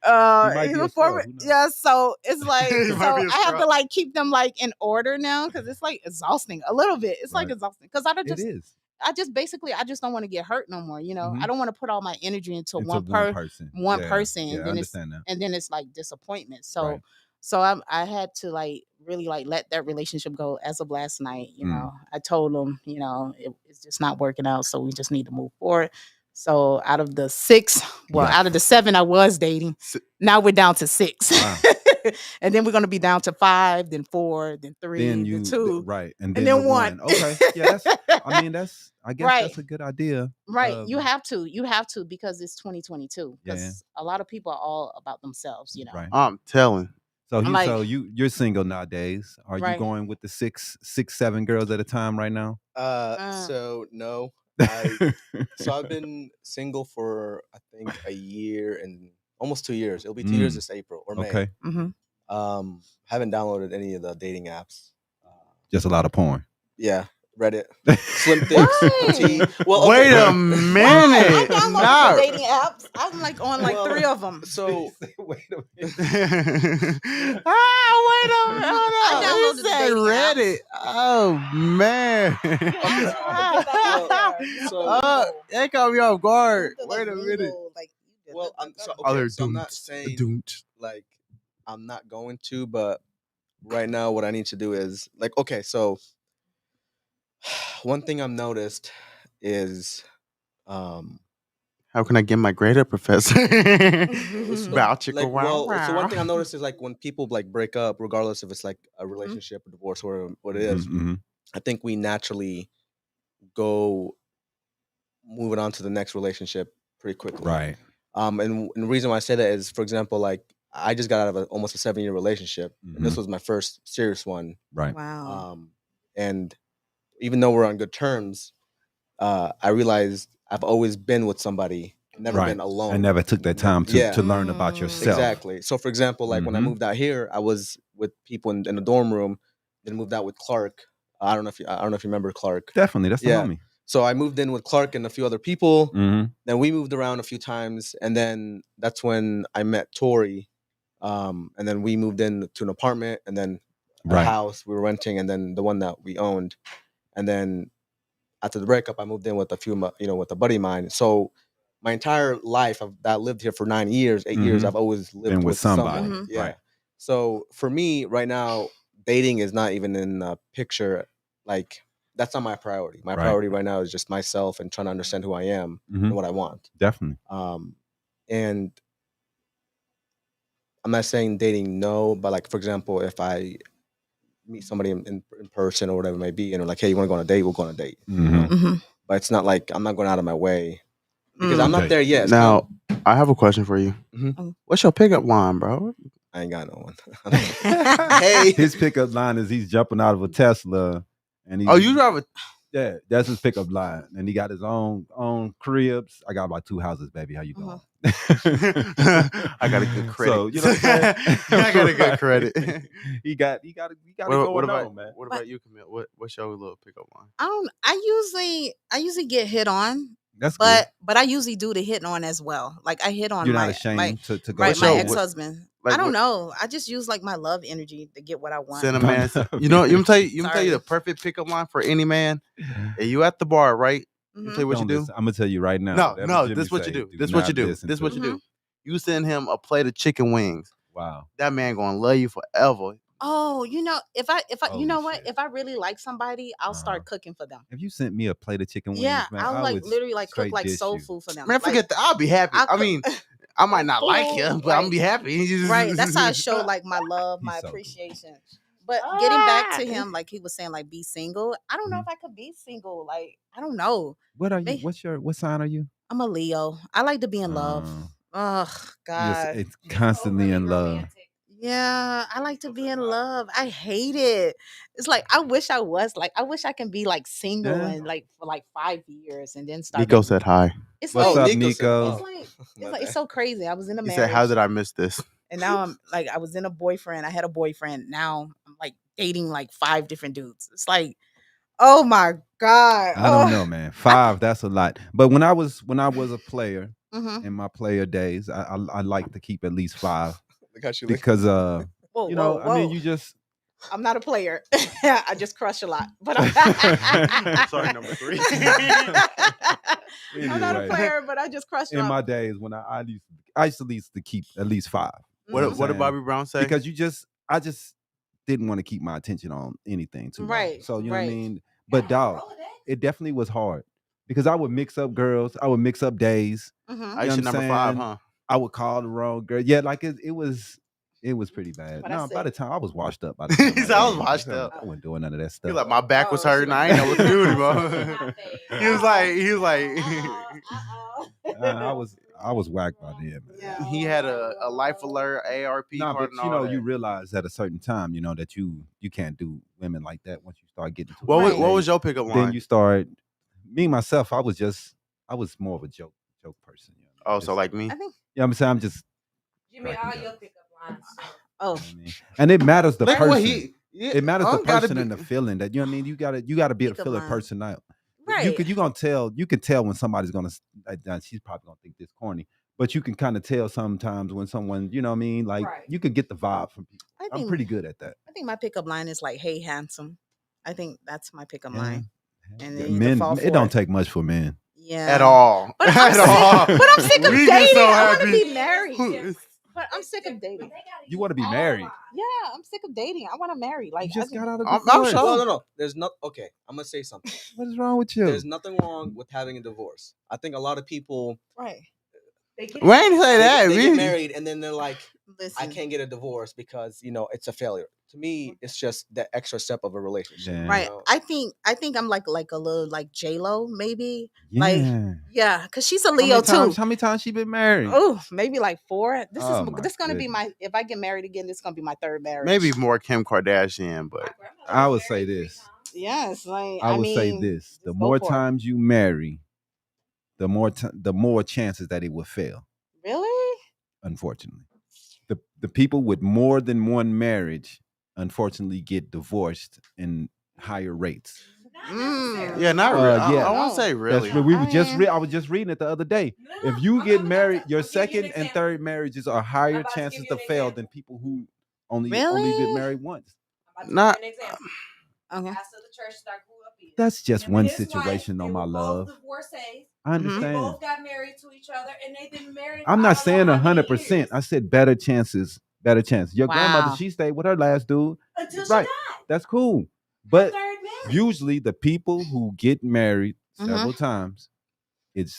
might he's be a a former. scrub, who knows? Yeah, so it's like He so might be a I have to scrub. like keep them like in order now because it's like exhausting a little bit. It's like Right. exhausting because It is. I just don't want to get hurt no more. You know, Mhm. I don't want to put all my energy into Into one person. person, Yeah, and I then understand that. it's like disappointment. So Right. so I had to like really like let that relationship go as of last night. You Mm. know, I told him, you know, it's just not working out, so we just need to move forward. So out of the 6, got out of the 7 I was dating, now we're down to 6. Wow. And then we're gonna be down to 5, then 4, then 3, Then then you 2, right, and and then then the 1. Okay. Yeah, I guess Right. that's a good idea. Right. You have to because it's 2022. Yeah. Because a lot of people are all about themselves, you know. Right. I'm telling. So I'm like- you're single nowadays. Are you Right. going with the 7 girls at a time right now? So no. So I've been single for I think a year and almost 2 years. It'll be 2 years this April or May. Okay. Haven't downloaded any of the dating apps. Just a lot of porn. Yeah, Reddit, Slim Thicks, T. Well, Wait okay. a I minute. downloaded Nah. the dating apps. I'm like on like Well, 3 of them. So Wait a minute. Wait a minute. Hold I on. downloaded He the said dating Reddit. Oh man. That caught me off guard. Wait a minute. well, I'm not saying like I'm not going to, but right now what I need to do is like okay, so one thing I've noticed is How can I get my grade up, Professor? Bow chicka like, wow. so one thing I noticed is like when people like break up, regardless if it's like a relationship, a divorce, or what it is, I think we naturally go moving on to the next relationship pretty quickly. Right. And the reason why I say that is, for example, like I just got out of almost a 7-year relationship, and this was my first serious one. Right. Wow. And even though we're on good terms, I realized I've always been with somebody, never been alone. I never took that time to learn about yourself. Exactly. So, for example, like when I moved out here, I was with people in the dorm room. Then moved out with Clark. I don't know if you remember Clark. Definitely, that's the homie. So I moved in with Clark and a few other people. Mm-hmm. Then we moved around a few times, and then that's when I met Tori. And then we moved into an apartment, and then a house we were renting, and then the one that we owned. And then after the breakup, I moved in with with a buddy of mine. So my entire life, I lived here for 9 years, 8 years. I've always lived with somebody. Yeah. Right. So for me right now, dating is not even in the picture. Like that's not my priority. My priority right now is just myself and trying to understand who I am and what I want. Definitely. And I'm not saying dating no, but like for example, if I meet somebody in person or whatever it may be, and they're like, hey, you want to go on a date? We'll go on a date. You know? But it's not like I'm not going out of my way because I'm not there yet. Now, I have a question for you. What's your pickup line, bro? I ain't got no one. Hey, his pickup line is he's jumping out of a Tesla, and he's, you drive a? Yeah, that's his pickup line, and he got his own cribs. I got about 2 houses, baby. How you doing? I got a good credit. So you know what I'm saying? I got a good credit. he got it going on, man. What about you, Camille? What's your little pickup line? I usually get hit on. That's good. But I usually do the hitting on as well. Like I hit on You're my not ashamed to go. my show ex-husband. Like I don't know. I just use like my love energy to get what I want. Send a man. You know, you tell you the perfect pickup line for any man. And you at the bar, right? You tell you what you do. I'm gonna tell you right now. No, this is what you do. This is what you do. This is what you do. You send him a plate of chicken wings. Wow. That man gonna love you forever. Oh, if I you Holy know what? shit. If I really like somebody, I'll Uh-huh. start cooking for them. If you sent me a plate of chicken Yeah, wings, man, I'll I like would literally like cook straight like dish soul you. food for them. Man, Like, forget that. I'll be happy. I'll I cook mean, I might like not like food, him, but I'm gonna be like happy. right. That's how I show like my love, He's my so cool. appreciation. But getting back Ah. to him, like he was saying, like be single. I don't know Mhm. if I could be single. Like I don't know. What are you? May- What sign are you? I'm a Leo. I like to be in love. Oh God. It's constantly in love. Yeah, I like to be in love. I hate it. It's like I wish I was like I wish I can be like single Yeah. and like for like 5 years and then start. Nico Like, said hi. it's What's like up, Nico said, Nico? it's like it's so crazy. I was in a He marriage said, "How did I miss this?" and now I'm like I was in a boyfriend. I had a boyfriend. Now I'm like dating like 5 different dudes. It's like, oh my God. I don't know, man. 5, that's a lot. But when I was a player Mhm. in my player days, I like to keep at least 5 Look how she because Whoa, you know, whoa, I mean, whoa. you just I'm not a player. I just crush a lot. But I'm Sorry, number 3. I'm not a Anyway. player, but I just crush a in lot. my days when I used to at least to keep at least 5. You know Mhm. I'm What did saying? Bobby Brown say? Because I just didn't want to keep my attention on anything too long. Right, So you know what I right. mean? But dog, it definitely was hard because I would mix up girls, I would mix up days. Mhm. You know I what should I'm number 5, saying? huh? I would call the wrong girl. Yeah, like it was pretty bad. But I No, by said- the time I was washed up. By the time He said, "I was aged. washed up." I wasn't doing none of that He stuff. was like, my back was Oh, hurting. shit. I ain't know what to do anymore. Not fake. he was like, I was whacked by then, man. Yeah. he had a life alert ARP No, card but and you all know, that. you realize at a certain time, you know, that you can't do women like that once you start getting to What a was, Right. what was age. your pickup line? Then you start. Me myself, I was more of a joke person. You know what I mean? Oh, so like me? I think Yeah, I'm saying I'm just. Jimmy, cracking all jokes. your pickup lines. oh, You know what I mean? And it matters the Look person. what he. Yeah, It matters the gotta person be- and the feeling that you know what I mean. You gotta be able to Pickup feel a line. person out. right. You can tell when somebody's gonna. She's probably gonna think this corny, but you can kind of tell sometimes when someone, you know what I mean. Like Right. you can get the vibe from people. I I'm think pretty good at that. I think my pickup line is like, "Hey, handsome." I think that's my pickup Yeah. line. And Yeah, then you either fall men, for it don't it. take much for men. Yeah. At all. But I'm At sick. all. But I'm sick of We dating. get so I want to happy. be married. But I'm sick of dating. You want to be married? Yeah, I'm sick of dating. I want to marry. Like You just got out of I'm divorce. sure. No. There's not. Okay, I'm gonna say something. What is wrong with you? There's nothing wrong with having a divorce. I think a lot of people right. We ain't say that. they We- get married and then they're like, Listen. I can't get a divorce because it's a failure. To me, it's just the extra step of a relationship. Yeah. Right. You know? I think I'm like a little like J-Lo maybe. Yeah. Like yeah, because she's a How many Leo times- too. How many times she been married? Oh, maybe like 4. Oh, my This gonna be goodness. my if I get married again, this is gonna be my 3rd marriage. Maybe more Kim Kardashian, but I would say this. Yes, like I would say mean, this: the just go more for it. times you marry, the more chances that it will fail. Really? Unfortunately, the people with more than one marriage, unfortunately, get divorced in higher rates. yeah, not really. yeah. I won't say really. That's, we were I mean- I was just reading it the other day. If you get married, your second and third marriages are higher about to chances give you to an fail example. than people who only Really? been married once. Not- An example. Okay. Pastor of the church that I grew up in. That's just Him one and his wife, situation they on my were love. both divorcees. I Mhm. understand. They both got married to each other, and they've been married. I'm for not I don't saying know how many 100%. years. I said better chances. Better chances. Your grandmother, Wow. she stayed with her last dude. Until she Right. died. That's cool. Her But third marriage. usually the people who get married Mhm. several times, it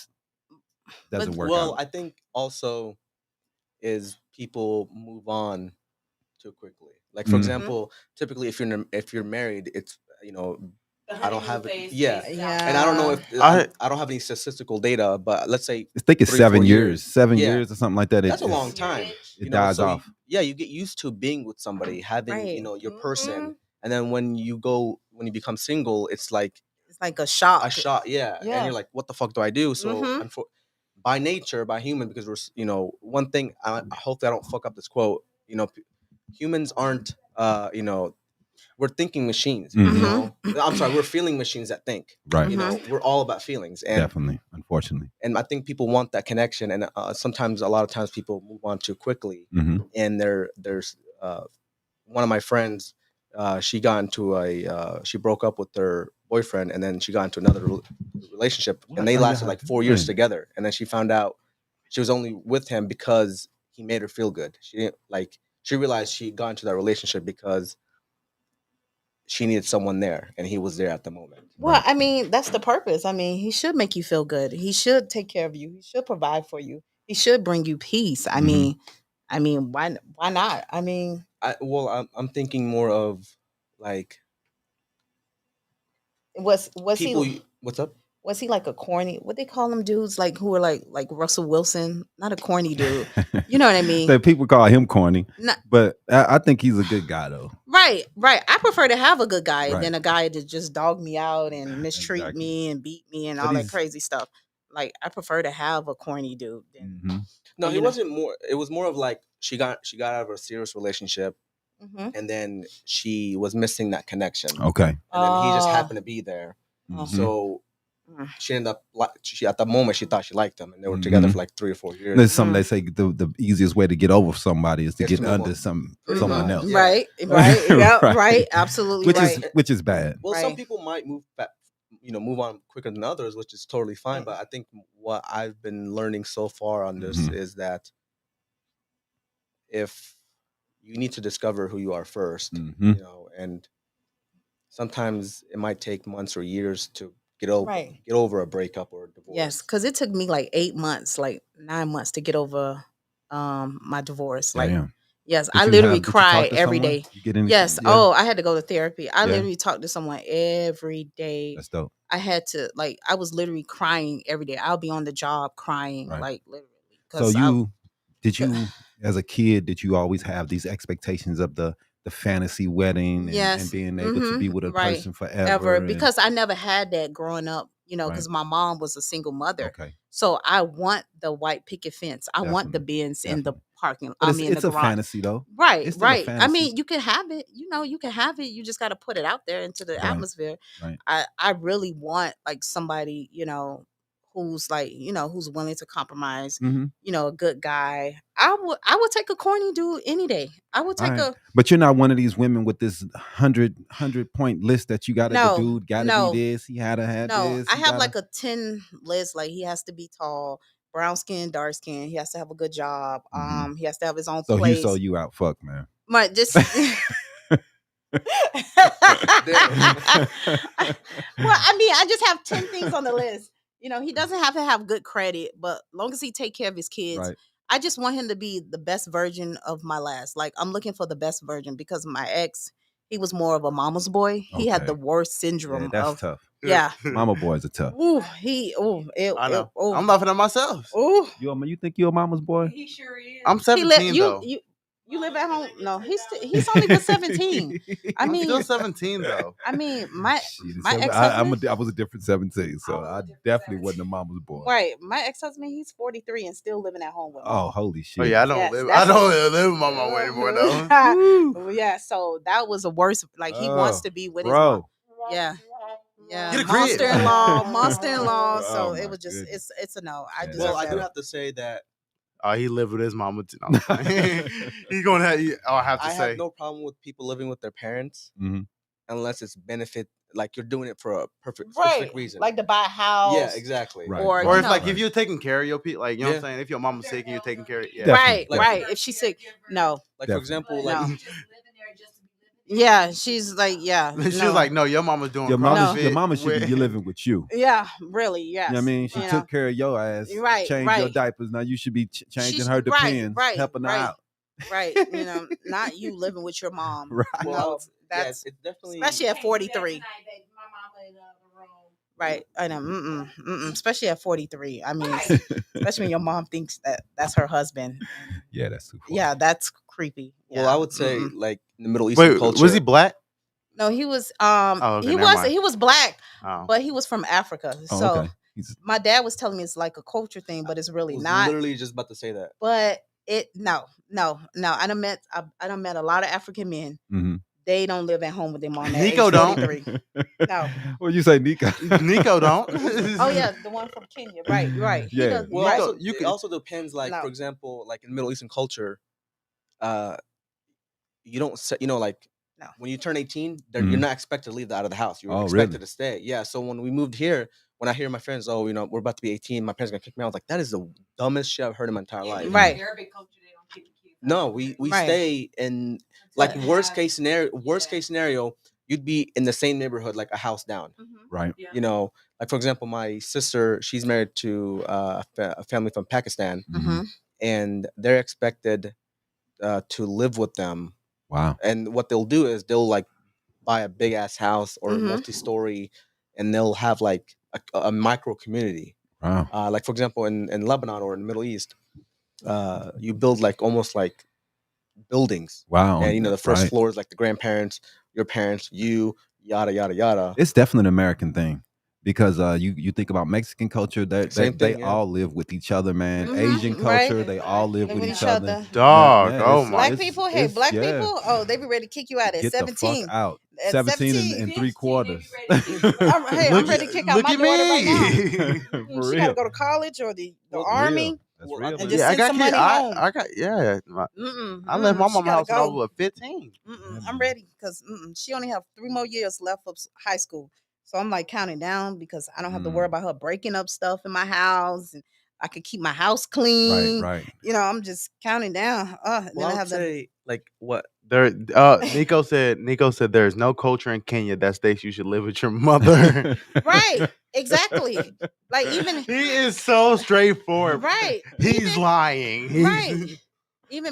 doesn't work Well, out. I think also is people move on too quickly. Like for Mhm. example, typically if you're married, it's The I don't honeymoon have it. phase Yeah. phases Yeah. out. And I don't know if I don't have any statistical data, but let's say I think it's 3-4 7 years. years. 7 Yeah. years or something like that. that's a it's- long time. It dies so off. you get used to being with somebody, having Right. your person, Mhm. and then when you become single, it's like It's like a shock. a shot. Yeah. And Yeah. you're like, what the fuck do I do? So Mhm. by nature, by human, because we're one thing. I hope I don't fuck up this quote. Humans aren't we're thinking machines. Mhm. I'm sorry, we're feeling machines that think. Right. We're all about feelings, and Definitely. Unfortunately. I think people want that connection, and sometimes a lot of times people move on too quickly. Hmm. And there's one of my friends, she got into she broke up with her boyfriend, and then she got into another relationship, and they What are lasted y'all like 4 years doing? together, and then she found out she was only with him because he made her feel good. She didn't she realized she got into that relationship because she needed someone there, and he was there at the moment. Well, I mean, that's the purpose. I mean, he should make you feel good. He should take care of you. He should provide for you. He should bring you peace. I mean, why not? I mean, I'm thinking more of like was people. he What's up? was he like a corny? What they call them dudes like who are like Russell Wilson? Not a corny dude. You know what I mean? That people call him corny, Not, but I think he's a good guy though. right. I prefer to have a good guy Right. than a guy that just dog me out and mistreat Exactly. me and beat me and But all that he's- crazy stuff. Like I prefer to have a corny dude. Than, Mhm. No, you he know. wasn't more. It was more of like she got out of a serious relationship, Mhm. and then she was missing that connection. Okay. And then he just Oh. happened to be there. Mhm. So Mm. she ended up she at the moment she thought she liked him, and they were together Mhm. for like 3 or 4 years. There's something they say the easiest way to get over somebody is to Is get to move under on. someone much, else. yeah. Right, yeah, Right. right, absolutely right. Which is bad. Well, some Right. people might move back, move on quicker than others, which is totally fine. Mm. But I think what I've been learning so far on this Mhm. is that if you need to discover who you are 1st, Mhm. and sometimes it might take months or years to get over Right. a breakup or a divorce. Yes, because it took me like 8 months, like 9 months to get over my divorce. Like, Damn. yes, Did I you literally have- did you talk cry to every someone? day. You get any? Yes. Yeah? Oh, I had to go to therapy. I Yeah. literally talked to someone every day. That's dope. I had to I was literally crying every day. I'll be on the job crying, Right. like literally. So 'cause did you as a kid did you always have these expectations of the fantasy wedding and Yes. being able to be with a Right. person forever? ever and- because I never had that growing up, Right. because my mom was a single mother. Okay. So I want the white picket fence. I want the Definitely, Benz in the definitely. parking. But I it's, mean, in it's the a garage. fantasy though. Right, It's still a right. I fantasy. mean, you can have it. You can have it. You just got to put it out there into the Right, atmosphere. right. I really want like somebody, who's who's willing to compromise. Mhm. A good guy. I would take a corny dude any day. I would take Alright. But you're not one of these women with this 100 point list that you got to No, the dude got to no. be this. He had to have No, this. I he have gotta- like a 10 list. Like he has to be tall, brown skin, dark skin. He has to have a good job. Mhm. He has to have his own So place. you sold you out. Fuck, man. But just well, I mean, I just have 10 things on the list. He doesn't have to have good credit, but long as he take care of his kids, Right. I just want him to be the best version of my last. Like I'm looking for the best version because my ex, he was more of a mama's boy. He had the Okay. worst Yeah, syndrome that's of tough. yeah. Mama boys are tough. Ooh, I know. ooh. I'm laughing at myself. Ooh. You think you're a mama's boy? He sure is. I'm He 17 though. You live at home? No, he's only but 17. I I'm mean, still 17 though. I mean, my Shit, my seven- ex I husband. was a different 17, so I was a I different definitely 17. wasn't a mama's boy. Right, my ex husband, he's 43 and still living at home with me. Oh, holy shit! Oh yeah, I don't Yes, live. that's- I don't live with my mom anymore though. Well, yeah, so that was the worst. Like he wants to be with his bro. mom. Yeah. Yeah, Get a crib. monster-in-law. So Oh, it my was just goodness. it's a no. I Yeah, just Well, that's I do tough. have to say that Oh, he lived with his mama too. No, I'm playing. He's gonna have. I have to I say. have no problem with people living with their parents Mhm. unless it's benefit, like you're doing it for a perfect right, specific reason. like to buy a house. yeah, exactly. Right. Or, Or you if know, like if you're taking care of your people, like you know what I'm Yeah. saying. If your mama's sick and you're taking care of, yeah. Definitely, right, definitely. right. If she's sick, no. Like Definitely. for example, But like No. just living there just to be living there. Yeah, she's like, yeah. She was no. like, no, your mama's doing. Your mama, No. your mama should be living with you. Yeah, really, yes. You know what I mean? She You know. took care of your ass, Right, changed your right. diapers. Now you should be changing She's- her right, depends, right, helping her right. out. Right, not you living with your mom. Right. No, Well, that's it's definitely especially at Can't do that 43. tonight, baby. My mama in the other room. Right, I know. Especially at 43. I mean, Right. especially when your mom thinks that that's her husband. Yeah, that's too far. Yeah, that's creepy. well, Yeah. I would say Mm-mm. like in the Middle Eastern Wait, culture. was he black? No, he was okay, he never was mind. he was black, Oh. but he was from Africa. Oh, So okay. my dad was telling me it's like a culture thing, but it's I really was not. literally just about to say that. But no. I done met a lot of African men. Mhm. They don't live at home with their mom. At Nico age don't. 43. No. What you say, Nico? Nico don't. Oh yeah, the one from Kenya. Right. He Yeah. does- Well, right. also, You it could- also depends. Like No. for example, like in Middle Eastern culture, you don't set. Like No. when you turn 18, Mhm. you're not expected to leave out of the house. You're Oh, expected really? to stay. Yeah. So when we moved here, when I hear my friends, oh, we're about to be 18, my parents are gonna kick me out. I was like, that is the dumbest shit I've heard in my entire Yeah, life. because Right. in Arabic culture, they don't kick the kids No, we Right. stay in like worst case scenario, you'd be in the same neighborhood, like a house down. Right. You know, like for example, my sister, she's married to a family from Pakistan, Mm-hmm. and they're expected to live with them. Wow. And what they'll do is they'll like buy a big ass house or Mhm. multi-story, and they'll have like a micro community. Wow. Like for example, in Lebanon or in the Middle East, you build like almost like buildings. Wow. And the first Right. floor is like the grandparents, your parents, you, yada yada yada. It's definitely an American thing because you think about Mexican culture, Same they thing, yeah. all live with each other, man. Mhm, Asian right. culture, they all live with each other. Dog. Yeah, Oh it's- my. Black it's- people, hey, it's- black yeah. people, oh, they be ready to kick you out at Get 17. the fuck out. At 17 17. and 3/4. I'm ready to kick out my daughter right now. For She real. got to go to college or the Well, army. That's Well, real. and man. just Yeah, I send got some kids. money home. I got yeah. I left my She mama gotta house when I go. was 15. I'm ready because she only have 3 more years left of high school. So I'm like counting down because I don't have to worry about her breaking up stuff in my house, and I could keep my house clean. Right. I'm just counting down. Then Well, I I would have say like what There, Nico said there's no culture in Kenya that states you should live with your mother. right, exactly. Like even He is so straightforward. right, He's even, lying. right.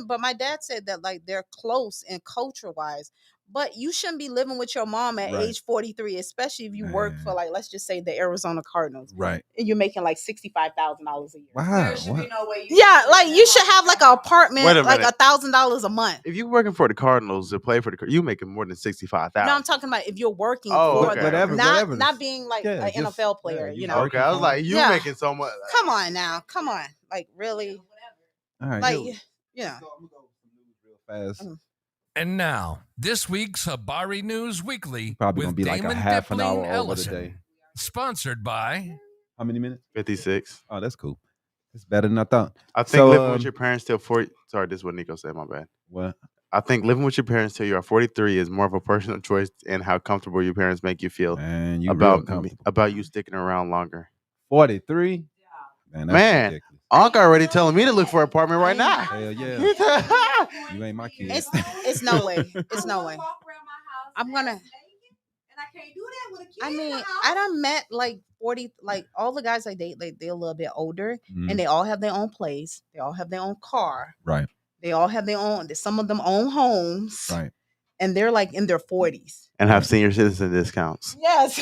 But my dad said that like they're close and culture wise, but you shouldn't be living with your mom at Right. age 43, especially if you work for like, let's just say the Arizona Cardinals, Right. and you're making like $65,000 a year. Wow. There should be What? no way. Yeah, like you should have like an apartment, Wait a like minute. $1,000 a month. If you're working for the Cardinals to play for you making more than 65,000. No, I'm talking about if you're working Oh, for okay. them, Whatever. not being like Yeah, an just- NFL player. yeah, you know, Okay, I was like, you Yeah. making so much. come on now, come on, like really, All right. like yo, yeah. so I'm gonna go with some news real fast. And now, this week's Habari News Weekly Probably with gonna be like a Damon half an hour Dipling over Ellison. today. Sponsored by How many minutes? 56. Oh, that's cool. It's better than I thought. I think So, living with your parents till 40. Sorry, this is what Nico said. My bad. What? I think living with your parents till you are 43 is more of a personal choice and how comfortable your parents make you feel Man, you real about comfortable. you sticking around longer. 43? Man, that's Man. ridiculous. Uncle already telling me to look for an apartment right now. Hell yeah. You ain't my kid. It's no way. It's no way. I'm gonna. And I can't do that with a kid. I in mean, the house. I done met like 40, like all the guys I date, like they're a little bit older, Mhm. and they all have their own place. They all have their own car. Right. They all have their own. Some of them own homes, Right. and they're like in their 40s. And have senior citizen discounts. Yes.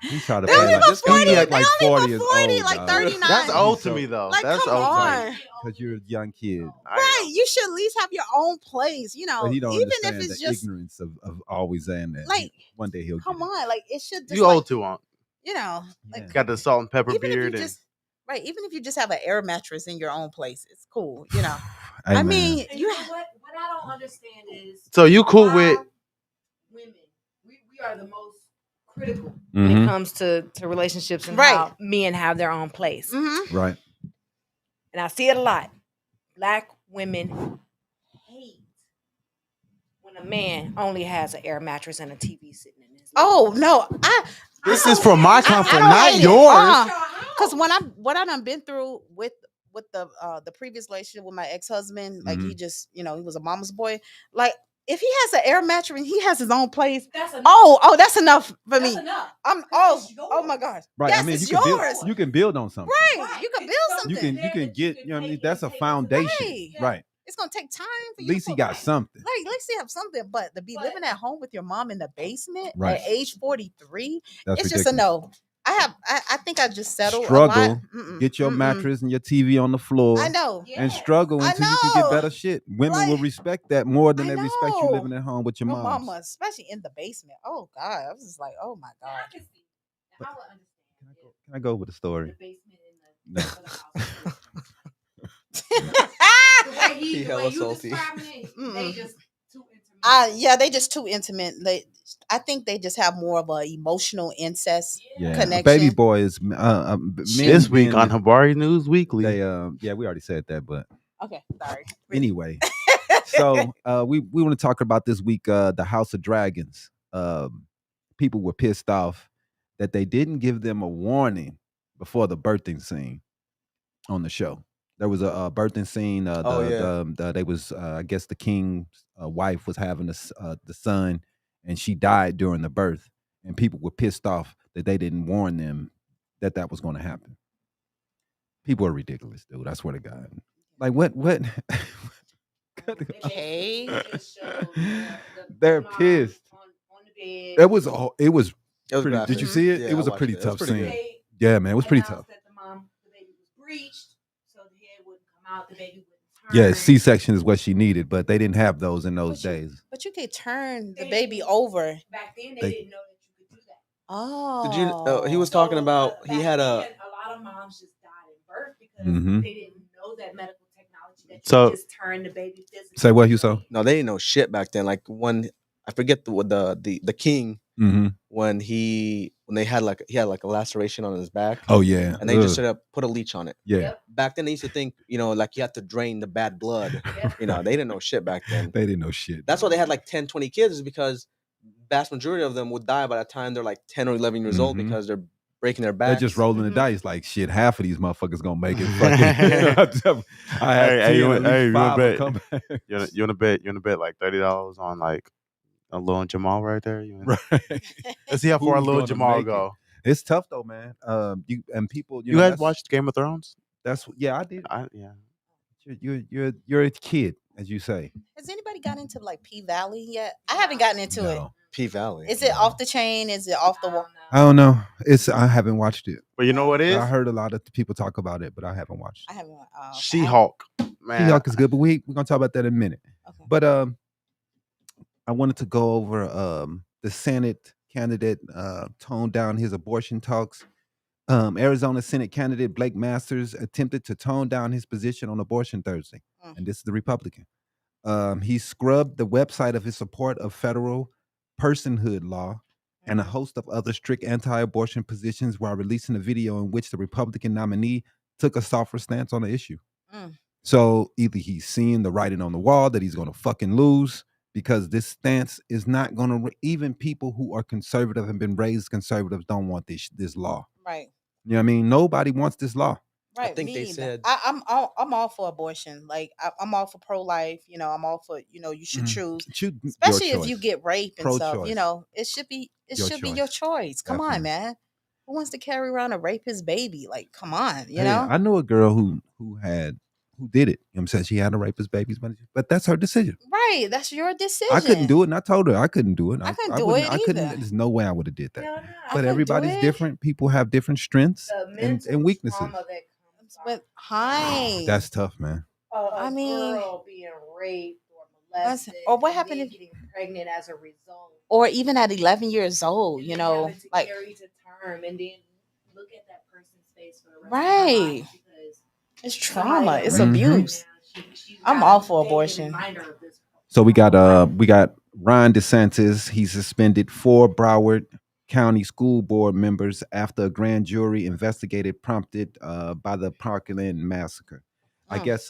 He tried to They play only like go this. 40. He act They like only 40 go is 40, old. like dog. 39. That's old to So- me though. Like, That's come old to me. on. Because you're a young kid. Right. You should at least have your own place, But he don't even if understand it's the just ignorance of always saying that. like, One day he'll come get it. on, like it should just You like, old to want. Yeah. like Got the salt and pepper even if you beard and just right, even if you just have an air mattress in your own place, it's cool, Hey, I man. mean, And you you know what I don't understand is so you cool with why women. We are the most critical Mm-hmm. when Mhm. it comes to relationships and Right. how men have their own place. Mhm. Right. And I see it a lot. Black women hate when a man only has an air mattress and a TV sitting in his living Oh room. no, this is for my comfort, I don't not hate it. yours. Because what I done been through with the previous relationship with my ex-husband, like he just he was a mama's boy. Like if he has an air mattress and he has his own place, That's enough. oh that's enough for That's me. enough. I'm 'Cause oh it's yours. oh my gosh, Right. yes, I mean, it's you can yours. build. You can build on something. Right, you can build something. You can get. You know what I mean? That's a foundation. Right. Right. It's gonna take time for At you. least he got something. Like, at least you have something, but to be living at home with your mom in the basement Right. at age 43, That's it's ridiculous. just a no. I think I just settled a Struggle. lot. Get your Mm-mm. mattress and your TV on the floor. I know. And struggle I until you can get know. better shit. Women will Like, respect that more than I they respect you know. living at home with your Your mom. mama, especially in the basement. Oh God, I was just like, oh my God. I can see. Now, I would understand if Can I go with the story? the basement in No. the the way He the hella way you salty. describing it, they Mm-mm. just too intimate. Yeah, they just too intimate. I think they just have more of a emotional incest. Yeah. A Connection. baby boy is men This week being- on Habari News Weekly. They yeah, we already said that, but Okay, sorry. anyway. So we want to talk about this week the House of Dragons. People were pissed off that they didn't give them a warning before the birthing scene on the show. There was a birthing scene. Oh, yeah. They was I guess the king's wife was having the son, and she died during the birth, and people were pissed off that they didn't warn them that was going to happen. People are ridiculous, dude. I swear to God. Like what? Okay. They're pissed. On the bed. It was all. It was It was pretty. Did graphic. you see it? Yeah, It was I a pretty watched it. It was tough pretty scene. good. Yeah, man, it was pretty tough. Announced that the baby was breached, so the head wouldn't come out, the baby wouldn't Yeah, turn. C-section is what she needed, but they didn't have those in those But you- days. But you could turn the baby over. Back then, they They- didn't know that you could do that. Oh. Did you? He was talking about he back had a. then, a lot of moms just died in birth because Mhm. they didn't know that medical technology that you So- could just turn the baby physically. Say what, Huso? No, they didn't know shit back then. Like when I forget the king Mm-hmm. when they had like he had like a laceration on his back Oh yeah, and they just Ugh. straight up put a leech on it. yeah. Yep. Back then they used to think like you have to drain the bad blood. Yep. They didn't know shit back then. They didn't know shit. That's why they had like 10, 20 kids is because vast majority of them would die by the time they're like 10 or 11 years old Mhm. because they're breaking their They're backs. just rolling the Mhm. dice. Like shit, half of these motherfuckers gonna make it. Fucking. I had Hey, 10, you at wanna- hey, least you wanna 5 will bet? come back. You wanna bet? You wanna bet like $30 on like a little Jamal right there? Right. Let's see how far a Who's little gonna Jamal make it? go. It's tough though, man. You and people. You know, guys that's- watched Game of Thrones? That's yeah, I did. Yeah. You're a kid, as you say. Has anybody gotten into like P Valley yet? I haven't gotten into it. No, P Valley. Is it No. off the chain? Is it off the wall? I don't know. I haven't watched it. But you know what it is? I heard a lot of people talk about it, but I haven't watched I it. haven't. Okay. She-Hulk. Man. She-Hulk is good, but we're gonna talk about that in a minute. Okay. But I wanted to go over the Senate candidate toned down his abortion talks. Arizona Senate candidate Blake Masters attempted to tone down his position on abortion Thursday, and this is the Republican. He scrubbed the website of his support of federal personhood law and a host of other strict anti-abortion positions while releasing a video in which the Republican nominee took a softer stance on the issue. So either he's seeing the writing on the wall that he's going to fucking lose because this stance is not going to even people who are conservative and been raised conservatives don't want this law. Right. You know what I mean? Nobody wants this law. Right. I think they either. said- I'm all for abortion. Like I'm all for pro life. I'm all for you should choose, especially if you get rape and stuff. Pro-choice. It should be Your be your choice. choice. Come on, Definitely. man. Who wants to carry around a rapist baby? Like, come on, you Hey, know. I know a girl who did it. You know what I'm saying? She had to rape his babies, but that's her decision. Right. That's your decision. I couldn't do it, and I told her I couldn't do it. I couldn't do wouldn't- it I couldn't. either. There's no way I would have did that. Hell no. I But couldn't do everybody's it. different. People have different strengths The and mental weaknesses. trauma that comes But hi. That's tough, man. I mean- girl being raped or That's- molested, or what and happened then if- getting pregnant as a result, Or even at 11 years old, and then having to like carry to term, and then look at that person's face for the rest Right. of their life because it's somebody trauma. that It's raped her abuse. now, she's I'm got all a for daily abortion. reminder of this. So we got Ron DeSantis. He suspended 4 Broward County school board members after a grand jury investigated prompted by the Parkland massacre. I guess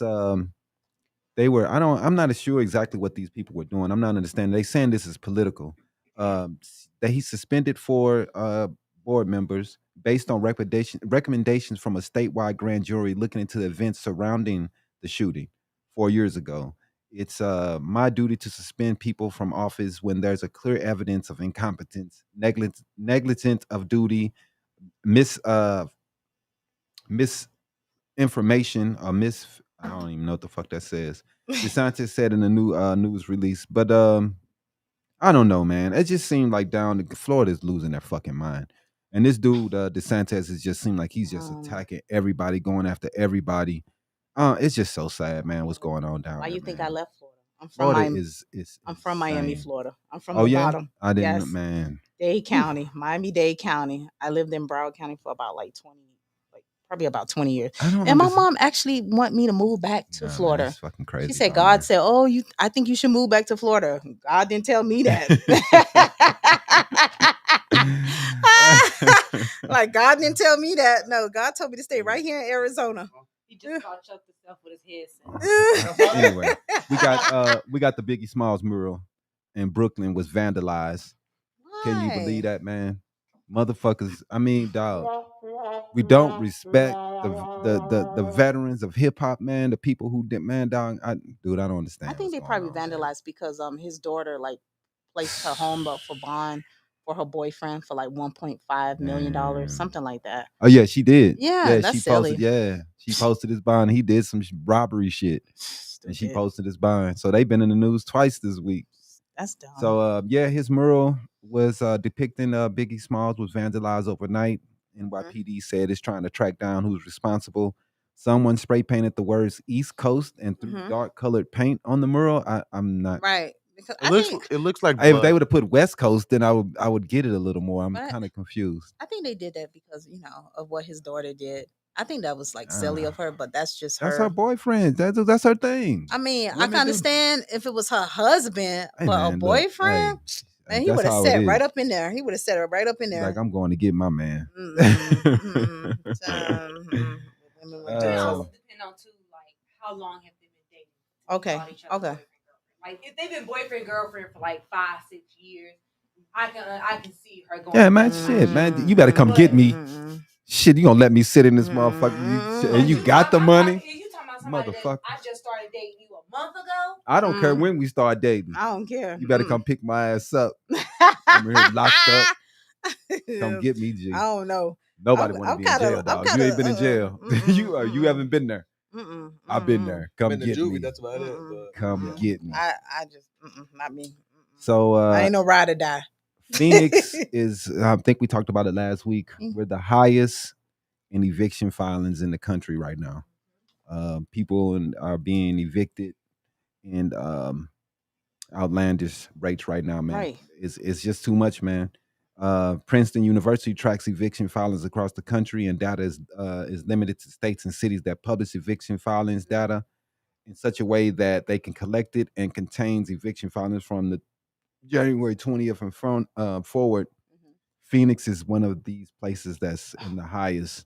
they were. I'm not sure exactly what these people were doing. I'm not understanding. They saying this is political. That he suspended 4 board members based on recommendations from a statewide grand jury looking into the events surrounding the shooting 4 years ago. It's my duty to suspend people from office when there's a clear evidence of incompetence, negligence of duty, misinformation, or I don't even know what the fuck that says. DeSantis said in a new news release, but I don't know, man. It just seemed like Florida's losing their fucking mind, and this dude DeSantis has just seemed like he's just attacking everybody, going after everybody. It's just so sad, man. What's going on down Why there? you think man. I left Florida? I'm from Florida Miami. is I'm from Miami, insane. Florida. I'm from Oh the yeah, bottom. I didn't, Yes. man. Dade County, Miami-Dade County. I lived in Broward County for about probably about 20 years. I don't And my understand. mom actually want me to move back to Nah, man, Florida. it's fucking crazy. She said, down God there. said, "Oh, I think you should move back to Florida." God didn't tell me that. Like God didn't tell me that. No, God told me to stay right here in Arizona. He just caught Chuck himself with his head. Anyway, we got the Biggie Smalls mural in Brooklyn was vandalized. Can you believe that, man? Motherfuckers. I mean, dog. We don't respect the veterans of hip hop, man, the people who did, man, dog. I don't understand. I think they probably vandalized because his daughter like placed her home up for bond for her boyfriend for like $1.5 million, something like that. Oh yeah, she did. Yeah, that's she silly. posted. Yeah, she posted his bond. He did some robbery shit, and she posted his bond. So they've been in the news twice this week. That's dumb. So his mural was depicting Biggie Smalls was vandalized overnight. NYPD said it's trying to track down who's responsible. Someone spray painted the words East Coast and threw dark colored paint on the mural. I'm not right. Because it looks like if they would have put West Coast, then I would get it a little more. I'm kind of confused. I think they did that because of what his daughter did. I think that was like silly of her, but that's just her. That's her boyfriend. That's her thing. I mean, I can understand if it was her husband, but a boyfriend, man, he would have sat right up in there. He would have sat right up in there. Like, I'm going to get my man. It also depends on too, like how long have they been dating? Okay. Like if they've been boyfriend girlfriend for like 5-6 years, I can see her going. Yeah, man, shit, man, you better come get me. Shit, you gonna let me sit in this motherfucker? And you got the money, you talking about somebody motherfucker. I just started dating you a month ago. I don't care when we start dating. I don't care. You better come pick my ass up. I'm here locked up. Come get me, G. I don't know. Nobody want to be in jail, dog. You ain't been in jail. You haven't been there. I've been there. Come get me. That's about it. Come get me. I just not me. So I ain't no ride or die. Phoenix is. I think we talked about it last week. We're the highest in eviction filings in the country right now. People are being evicted in outlandish rates right now, man. Right. It's just too much, man. Princeton University tracks eviction filings across the country, and data is limited to states and cities that publish eviction filings data in such a way that they can collect it and contains eviction filings from the January 20th and forward. Phoenix is one of these places that's in the highest.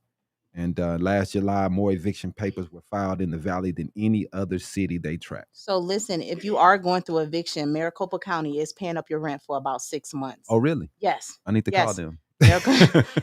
And last July, more eviction papers were filed in the valley than any other city they tracked. So listen, if you are going through eviction, Maricopa County is paying up your rent for about 6 months. Oh, really? Yes. I need to call them.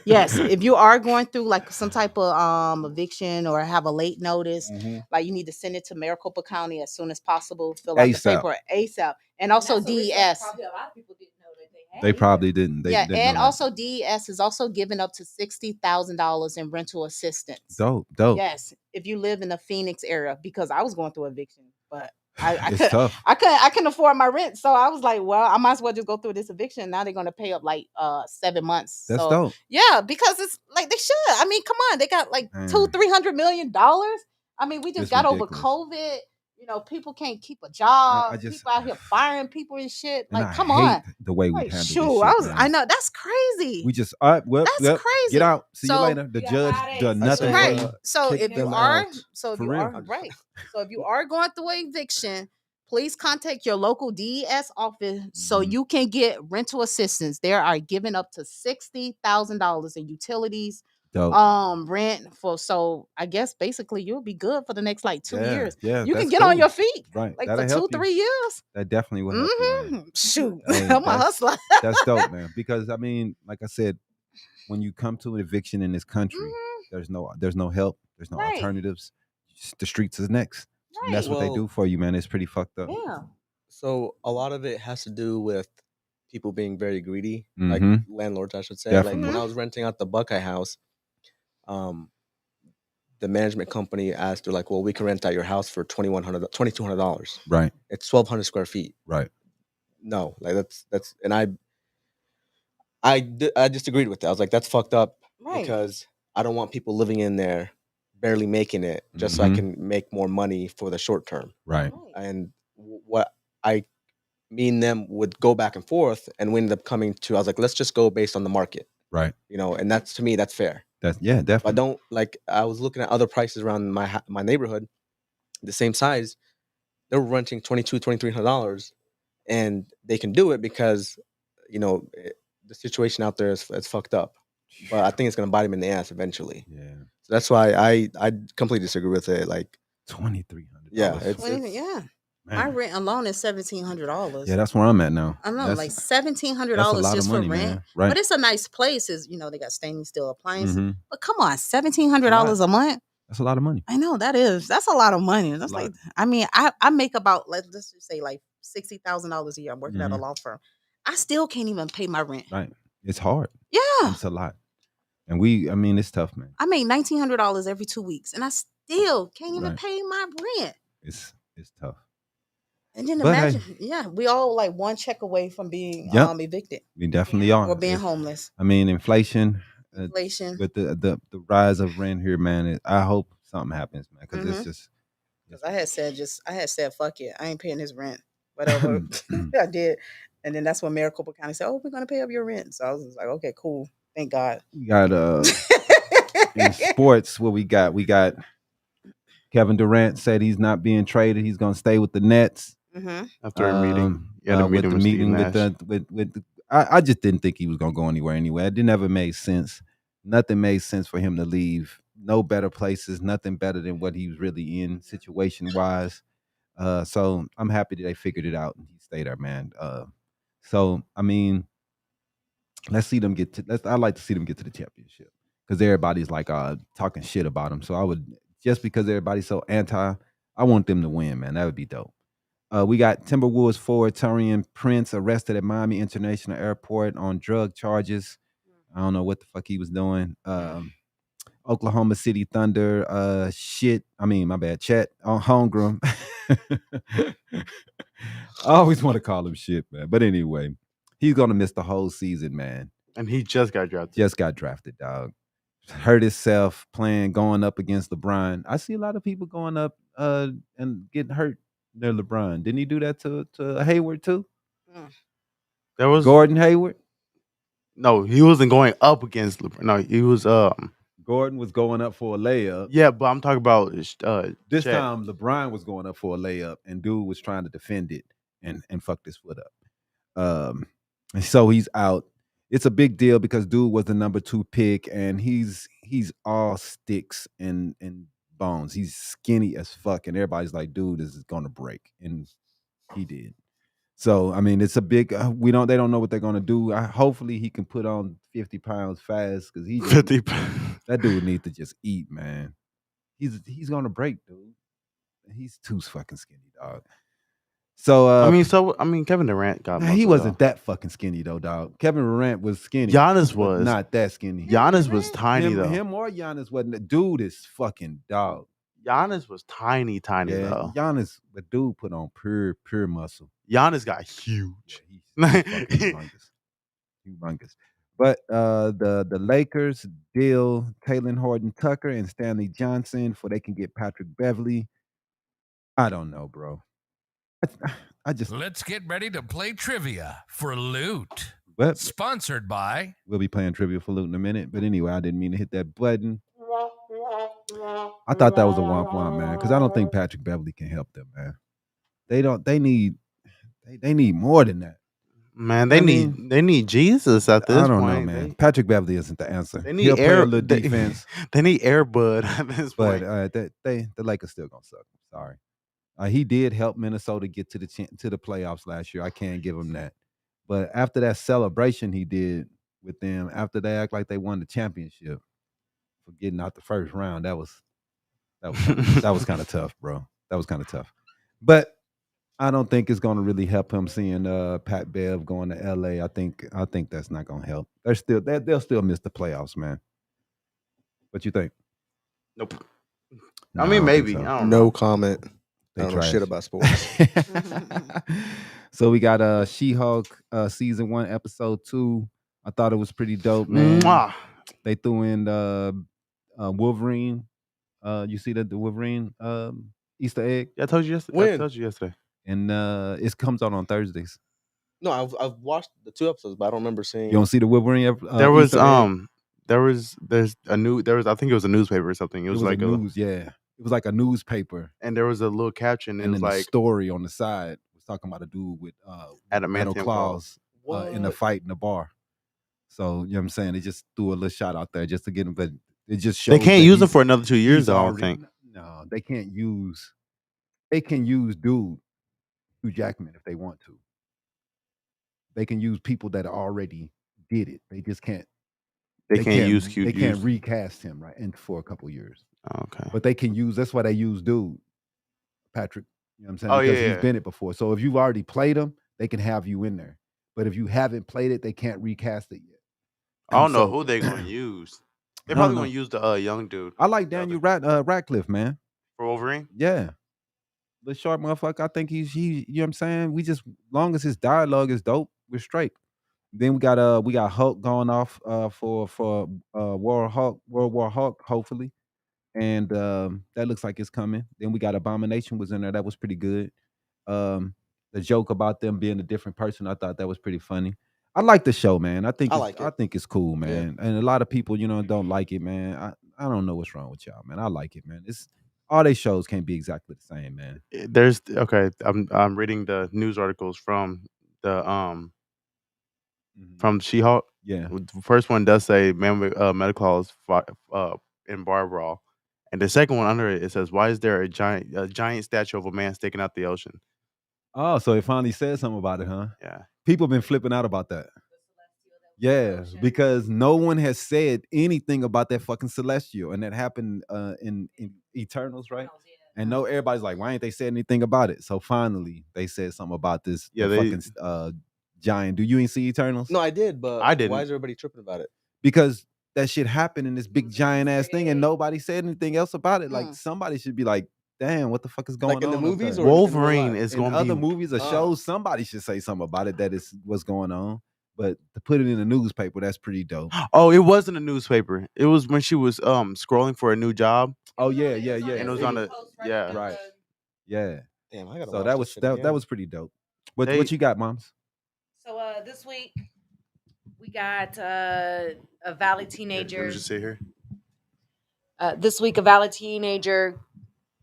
Yes, if you are going through like some type of eviction or have a late notice, like you need to send it to Maricopa County as soon as possible. Fill out the paper ASAP, and also DES. Probably a lot of people didn't know that they probably didn't. They didn't and know also DES is also giving up to $60,000 in rental assistance. Dope. Yes, if you live in the Phoenix area, because I was going through eviction, but I couldn't afford my rent, so I was like, well, I might as well just go through this eviction. Now they're gonna pay up like 7 months. That's dope. Yeah, because it's like they should. I mean, come on, they got like $200-300 million. I mean, we just got ridiculous. Over COVID. You know, people can't keep a job. People out here firing people and shit. Like, come on. The way we handle this shit, I know that's crazy. We just that's crazy. Get out. See you later. The judge does nothing. Right. So if you are, so if you are going through an eviction, please contact your local DES office so you can get rental assistance. They are giving up to $60,000 in utilities. Dope. Rent for, so I guess basically you'll be good for the next like 2 years. Yeah, you can get on your feet, right? Like for 2-3 years. That definitely will help you, man. Shoot, I'm a hustler. That's dope, man. Because I mean, like I said, when you come to an eviction in this country, there's no help, there's no alternatives. The streets is next. And that's what they do for you, man. It's pretty fucked up. Yeah. So a lot of it has to do with people being very greedy, like landlords, I should say. Definitely. Like when I was renting out the Buckeye house, the management company asked, they're like, well, we can rent out your house for $2,200. Right. It's 1,200 square feet. Right. No, like that's, and I disagreed with that. I was like, that's fucked up because I don't want people living in there barely making it just so I can make more money for the short term. Right. And what me and them would go back and forth, and we ended up coming to, I was like, let's just go based on the market. Right. You know, and that's, to me, that's fair. Definitely. I don't, like, I was looking at other prices around my neighborhood, the same size. They were renting $2,200-$2,300, and they can do it because, you know, the situation out there is fucked up. But I think it's gonna bite him in the ass eventually. Yeah. So that's why I completely disagree with it. Like $2,300. Yeah, yeah. My rent alone is $1,700. Yeah, that's where I'm at now. I know, like $1,700 just money, for rent. man. Right. But it's a nice place. Is they got stainless steel appliances. But come on, $1,700 a month. That's a lot of money. I know that's a lot of money. That's like, I mean, I make about let's just say like $60,000 a year. I'm working at a law firm. I still can't even pay my rent. Right. It's hard. Yeah. It's a lot. And it's tough, man. I make $1,900 every 2 weeks, and I still can't even pay my rent. It's tough. And then imagine, we all like one check away from being evicted. We definitely are. Or being homeless. I mean, inflation. With the rise of rent here, man. I hope something happens, man, because it's just. Because I had said, fuck it, I ain't paying his rent. Whatever. I did, and then that's when Maricopa County said, "Oh, we're gonna pay up your rent." So I was like, "Okay, cool, thank God." We got in sports. What we got? We got Kevin Durant said he's not being traded. He's gonna stay with the Nets. After a meeting, with the meeting with I just didn't think he was gonna go anywhere anyway. It never made sense. Nothing made sense for him to leave. No better places. Nothing better than what he was really in situation wise. So I'm happy that they figured it out and he stayed there, man. So I mean, let's see them get to. I'd like to see them get to the championship because everybody's like talking shit about them. So I would just because everybody's so anti, I want them to win, man. That would be dope. We got Timberwolves forward Taurean Prince arrested at Miami International Airport on drug charges. I don't know what the fuck he was doing. Oklahoma City Thunder, Chet Holmgren. I always want to call him shit, man. But anyway, he's going to miss the whole season, man. And he just got drafted. Just got drafted, dog. Hurt himself going up against LeBron. I see a lot of people going up and getting hurt near LeBron. Didn't he do that to Hayward too? There was Gordon Hayward? No, he wasn't going up against LeBron. No, he was Gordon was going up for a layup. Yeah, but I'm talking about this Chet. time LeBron was going up for a layup and dude was trying to defend it and fucked his foot up. And so he's out. It's a big deal because dude was the number 2 pick and he's all sticks and bones. He's skinny as fuck and everybody's like, dude, this is gonna break. And he did. So I mean, it's a big. They don't know what they're gonna do. Hopefully, he can put on 50 pounds fast because 50 pounds. That dude needs to just eat, man. He's gonna break, dude. He's too fucking skinny, dog. So Kevin Durant got. He wasn't that fucking skinny though, dog. Kevin Durant was skinny. Giannis was not that skinny. Giannis was tiny though. Him or Giannis wasn't. The dude is fucking dog. Giannis was tiny though. Giannis, the dude put on pure muscle. Giannis got huge. Yeah, he's humongous. But the Lakers deal Taylor Horton Tucker and Stanley Johnson for they can get Patrick Beverly. I don't know, bro. I just let's get ready to play trivia for loot. But sponsored by. We'll be playing trivia for loot in a minute. But anyway, I didn't mean to hit that button. I thought that was a womp, man, because I don't think Patrick Beverly can help them, man. They need more than that. Man, they need Jesus at this point. I don't know, man. Patrick Beverly isn't the answer. They need defense. They need Air Bud at this point. But the Lakers still gonna suck. Sorry. He did help Minnesota get to the playoffs last year. I can't give him that. But after that celebration he did with them, after they act like they won the championship for getting out the first round, that was kind of tough, bro. That was kind of tough. But I don't think it's going to really help him seeing Pat Bev going to LA. I think that's not going to help. They'll still miss the playoffs, man. What you think? Nope. No, I mean, maybe. So. I don't know. No comment. I don't know shit about sports. So we got She-Hulk season 1 episode 2. I thought it was pretty dope, man. Mwah. They threw in Wolverine. You see the Wolverine Easter egg? Yeah, I told you yesterday. I told you yesterday. And it comes out on Thursdays. No, I've watched the 2 episodes, but I don't remember seeing. You don't see the Wolverine? There was I think it was a newspaper or something. It was like news, yeah. It was like a newspaper, and there was a little caption. And it was like the story on the side was talking about a dude with metal claws in a fight in the bar. So you know what I'm saying? They just threw a little shot out there just to get him, but it just shows they can't use him for another 2 years. Though, I don't think. No, they can't use. They can use dude. Hugh Jackman if they want to. They can use people that already did it. They just can't. They can't use Hugh. They can't recast him right and for a couple years. Okay. But they can use. That's why they use dude Patrick. You know what I'm saying? Oh, because yeah. he's been it before. So if you've already played him, they can have you in there. But if you haven't played it, they can't recast it yet. I don't know who they're gonna use. They're probably gonna use the young dude. I like Daniel Radcliffe, man. For Wolverine? Yeah. The sharp motherfucker. I think he you know what I'm saying? We just long as his dialogue is dope, we're straight. Then we got Hulk going off for World War Hulk, hopefully. And that looks like it's coming. Then we got Abomination was in there. That was pretty good. The joke about them being a different person, I thought that was pretty funny. I like the show, man. I think it's cool, man. Yeah. And a lot of people, don't like it, man. I don't know what's wrong with y'all, man. I like it, man. It's all they shows can't be exactly the same, man. There's I'm reading the news articles from the from She-Hulk. Yeah. The first one does say man with medical halls in bar brawl. And the second one under it says, why is there a giant statue of a man sticking out the ocean? Oh, so it finally said something about it, huh? Yeah. People have been flipping out about that. Yeah, because no one has said anything about that fucking celestial, and that happened in Eternals, right? And everybody's like, why ain't they said anything about it? So finally, they said something about this. Yeah, fucking giant. Do you ain't see Eternals? No, I did, but I didn't. Why is everybody tripping about it? Because that shit happened in this big giant ass thing, and nobody said anything else about it. Like somebody should be like, damn, what the fuck is going on? Like in the movies, or Wolverine is going to be other movies or shows. Somebody should say something about it. That is what's going on. But to put it in a newspaper, that's pretty dope. Oh, it wasn't a newspaper. It was when she was scrolling for a new job. Oh yeah. And it was on the right. Yeah. Damn, I gotta. So that was pretty dope. What you got, moms? So this week we got a Valley teenager. Let me just sit here. This week, a Valley teenager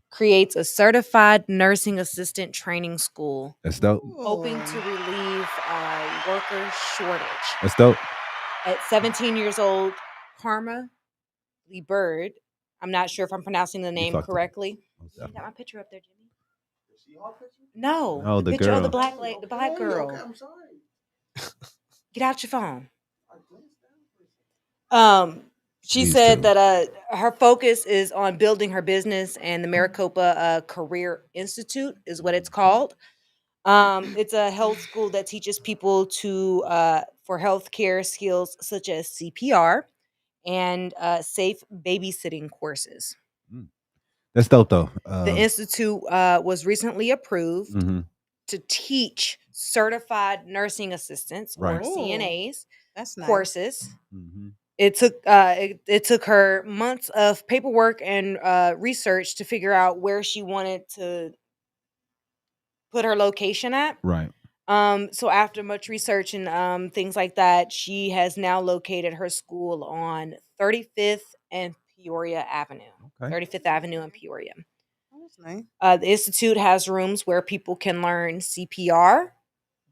creates a certified nursing assistant training school. That's dope. Hoping to relieve worker shortage. That's dope. At 17 years old, Karma Lee Bird. I'm not sure if I'm pronouncing the name correctly. You got my picture up there, Jimmy? No, the picture girl. of the black girl. Okay, I'm sorry. Get out your phone. She said that her focus is on building her business, and the Maricopa Career Institute is what it's called. It's a health school that teaches people for healthcare skills such as CPR and safe babysitting courses. That's dope, though. The institute was recently approved to teach certified nursing assistants or CNAs courses. Mm-hmm. It took her months of paperwork and research to figure out where she wanted to put her location at. Right. So after much research and things like that, she has now located her school on 35th and Peoria Avenue. Okay. 35th Avenue in Peoria. Oh, that's nice. The institute has rooms where people can learn CPR,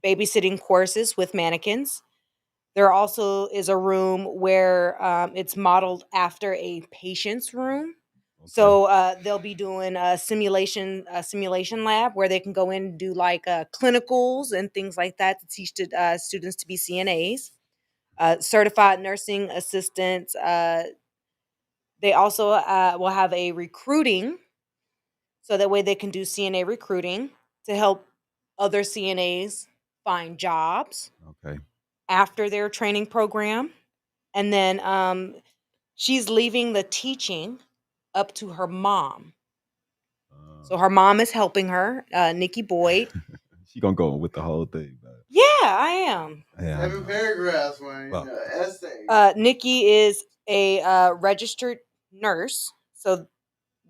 babysitting courses with mannequins. There also is a room where it's modeled after a patient's room. Okay. So they'll be doing a simulation lab where they can go in and do like clinicals and things like that to teach students to be CNAs, certified nursing assistants. They also will have a recruiting, so that way they can do CNA recruiting to help other CNAs find jobs. Okay. After their training program. And then she's leaving the teaching up to her mom. So her mom is helping her, Nikki Boyd. She gonna go with the whole thing. But... Yeah, I am. Yeah, 7 paragraphs, man. Essay. Nikki is a registered nurse. So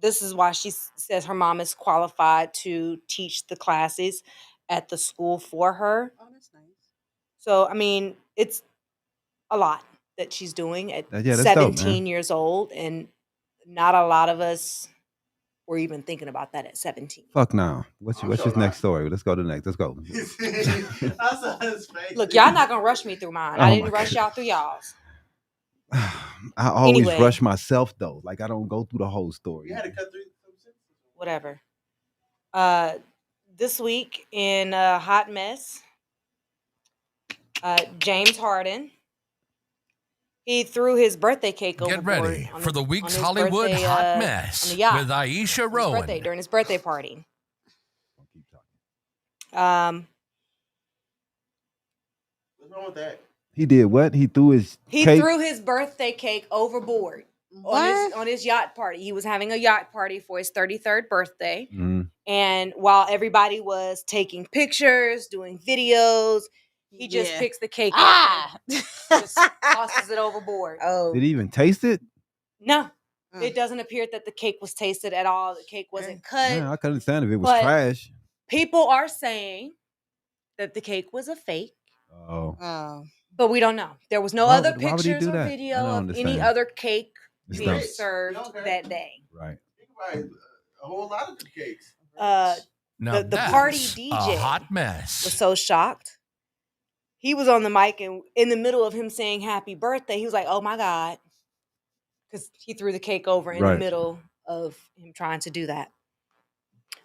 this is why she says her mom is qualified to teach the classes at the school for her. Oh, that's nice. So, I mean, it's a lot that she's doing at 17 dope, years old, and not a lot of us were even thinking about that at 17. Fuck no. What's your next story? Let's go to the next. Let's go. I saw his face. Look, y'all not gonna rush me through mine. I didn't rush y'all through y'all's. I always rush myself though. Like I don't go through the whole story. You had to cut through some sentences. Whatever. this week in a hot mess, James Harden, he threw his birthday cake overboard. Get ready for the week's Hollywood hot mess with Iesha Rowan during his birthday party. What's wrong with that? He did what? He threw his birthday cake overboard on his yacht party. He was having a yacht party for his 33rd birthday. Mm-hmm. And while everybody was taking pictures, doing videos, he just picks the cake up and just tosses it overboard. Oh. Did he even taste it? No. It doesn't appear that the cake was tasted at all. The cake wasn't cut. Yeah, I could understand if it was trash. People are saying that the cake was a fake. Oh. But we don't know. There was no other pictures or video of any other cake being served that day. Right. Think about it, a whole lot of the cakes. Now the party DJ hot mess. was so shocked. He was on the mic and in the middle of him saying happy birthday, he was like, oh my God. Because he threw the cake over in the middle of him trying to do that.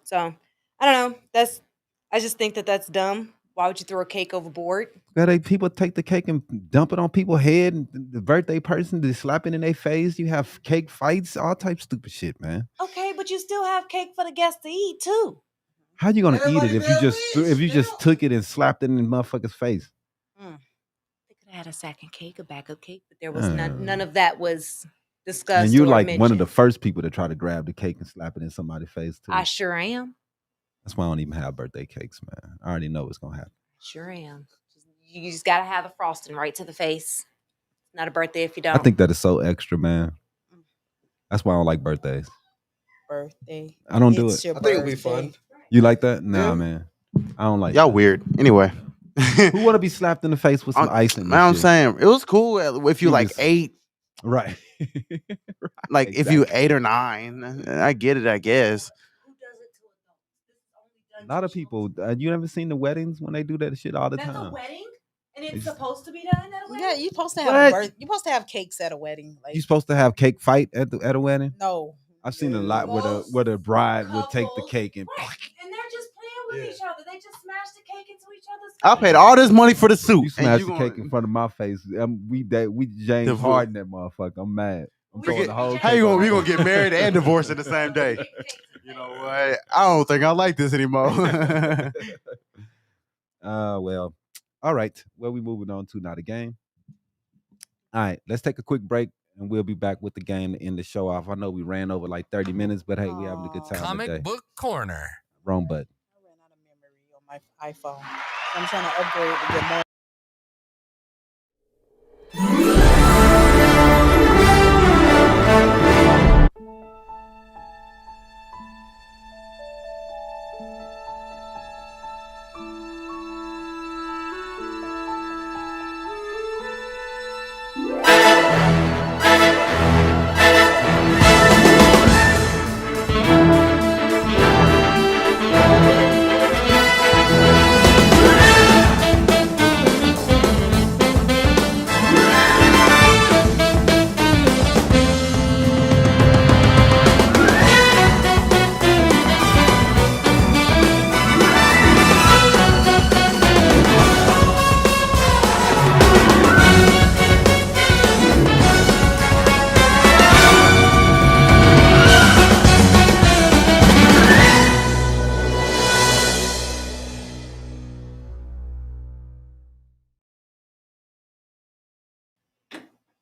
So, I don't know. I just think that that's dumb. Why would you throw a cake overboard? People take the cake and dump it on people's head, and the birthday person just slap it in their face. You have cake fights, all types of stupid shit, man. Okay, but you still have cake for the guests to eat too. How you gonna eat it if you just took it and slapped it in the motherfucker's face? They could have had a second cake, a backup cake, but there was none of that was discussed. And you're like mentioned. one of the first people to try to grab the cake and slap it in somebody's face too. I sure am. That's why I don't even have birthday cakes, man. I already know what's gonna happen. Sure am. You just gotta have the frosting right to the face. It's not a birthday if you don't. I think that is so extra, man. That's why I don't like birthdays. Birthday. I don't do it. I think it'll be fun. You like that? Nah, man. I don't like. Y'all weird. Anyway, who want to be slapped in the face with some icing? Man, I'm saying it was cool if you like 8. Right. Like if you 8 or 9, I get it. I guess. A lot of people. You never seen the weddings when they do that shit all the time? That's a wedding, and it's supposed to be done at a wedding. Yeah, you're supposed to have you're supposed to have cakes at a wedding. Like you supposed to have cake fight at a wedding? No. I've seen a lot where the bride would take the cake and. Right. And they're just playing with each other. They just smash the cake into each other's face. I paid all this money for the suit. You smashed the cake in front of my face. We James Harden that motherfucker. I'm mad. I'm throwing the whole. How you gonna we gonna get married and divorced in the same day? You know what? I don't think I like this anymore. Well, all right. Where we moving on to now? The game. All right, let's take a quick break and we'll be back with the game to end the show off. I know we ran over like 30 minutes, but hey, we having a good time Comic today. Book Corner. Wrong button. I ran out of memory on my iPhone. So I'm trying to upgrade to get more.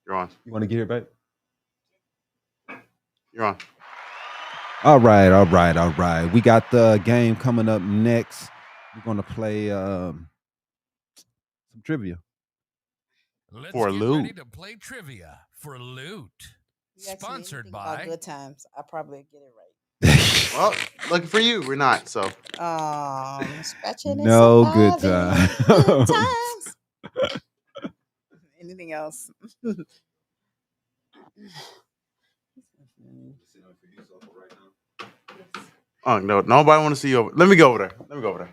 You're on. You want to get here back? You're on. All right. We got the game coming up next. We're gonna play some trivia. Let's For get loot. ready to play trivia for loot. Sponsored by Good Times. I probably get it right. Well, lucky for you, we're not. So. Scratching No and good surviving. time. Good times. Anything else? Oh no! Nobody want to see you over. Let me go over there.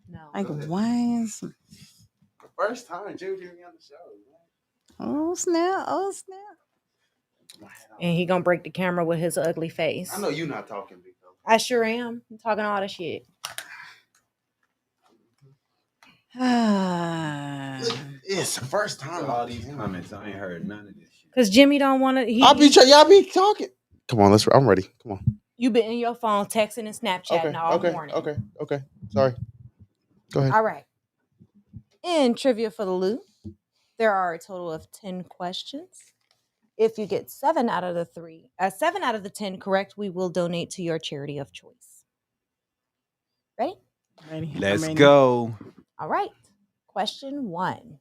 No. Like why is? First time, Juju, on the show. Oh snap! Oh snap! And he gonna break the camera with his ugly face. I know you're not talking, big though. I sure am. I'm talking all the shit. It's the first time. All these comments, I ain't heard none of this shit. Because Jimmy don't want to. Y'all be talking. Come on, I'm ready. Come on. You been in your phone texting and Snapchatting all morning. Okay. Sorry. Go ahead. All right. In Trivia for the Loot, there are a total of 10 questions. If you get 7 out of the 10 correct, we will donate to your charity of choice. Ready? Ready. Let's go. All right. Question 1.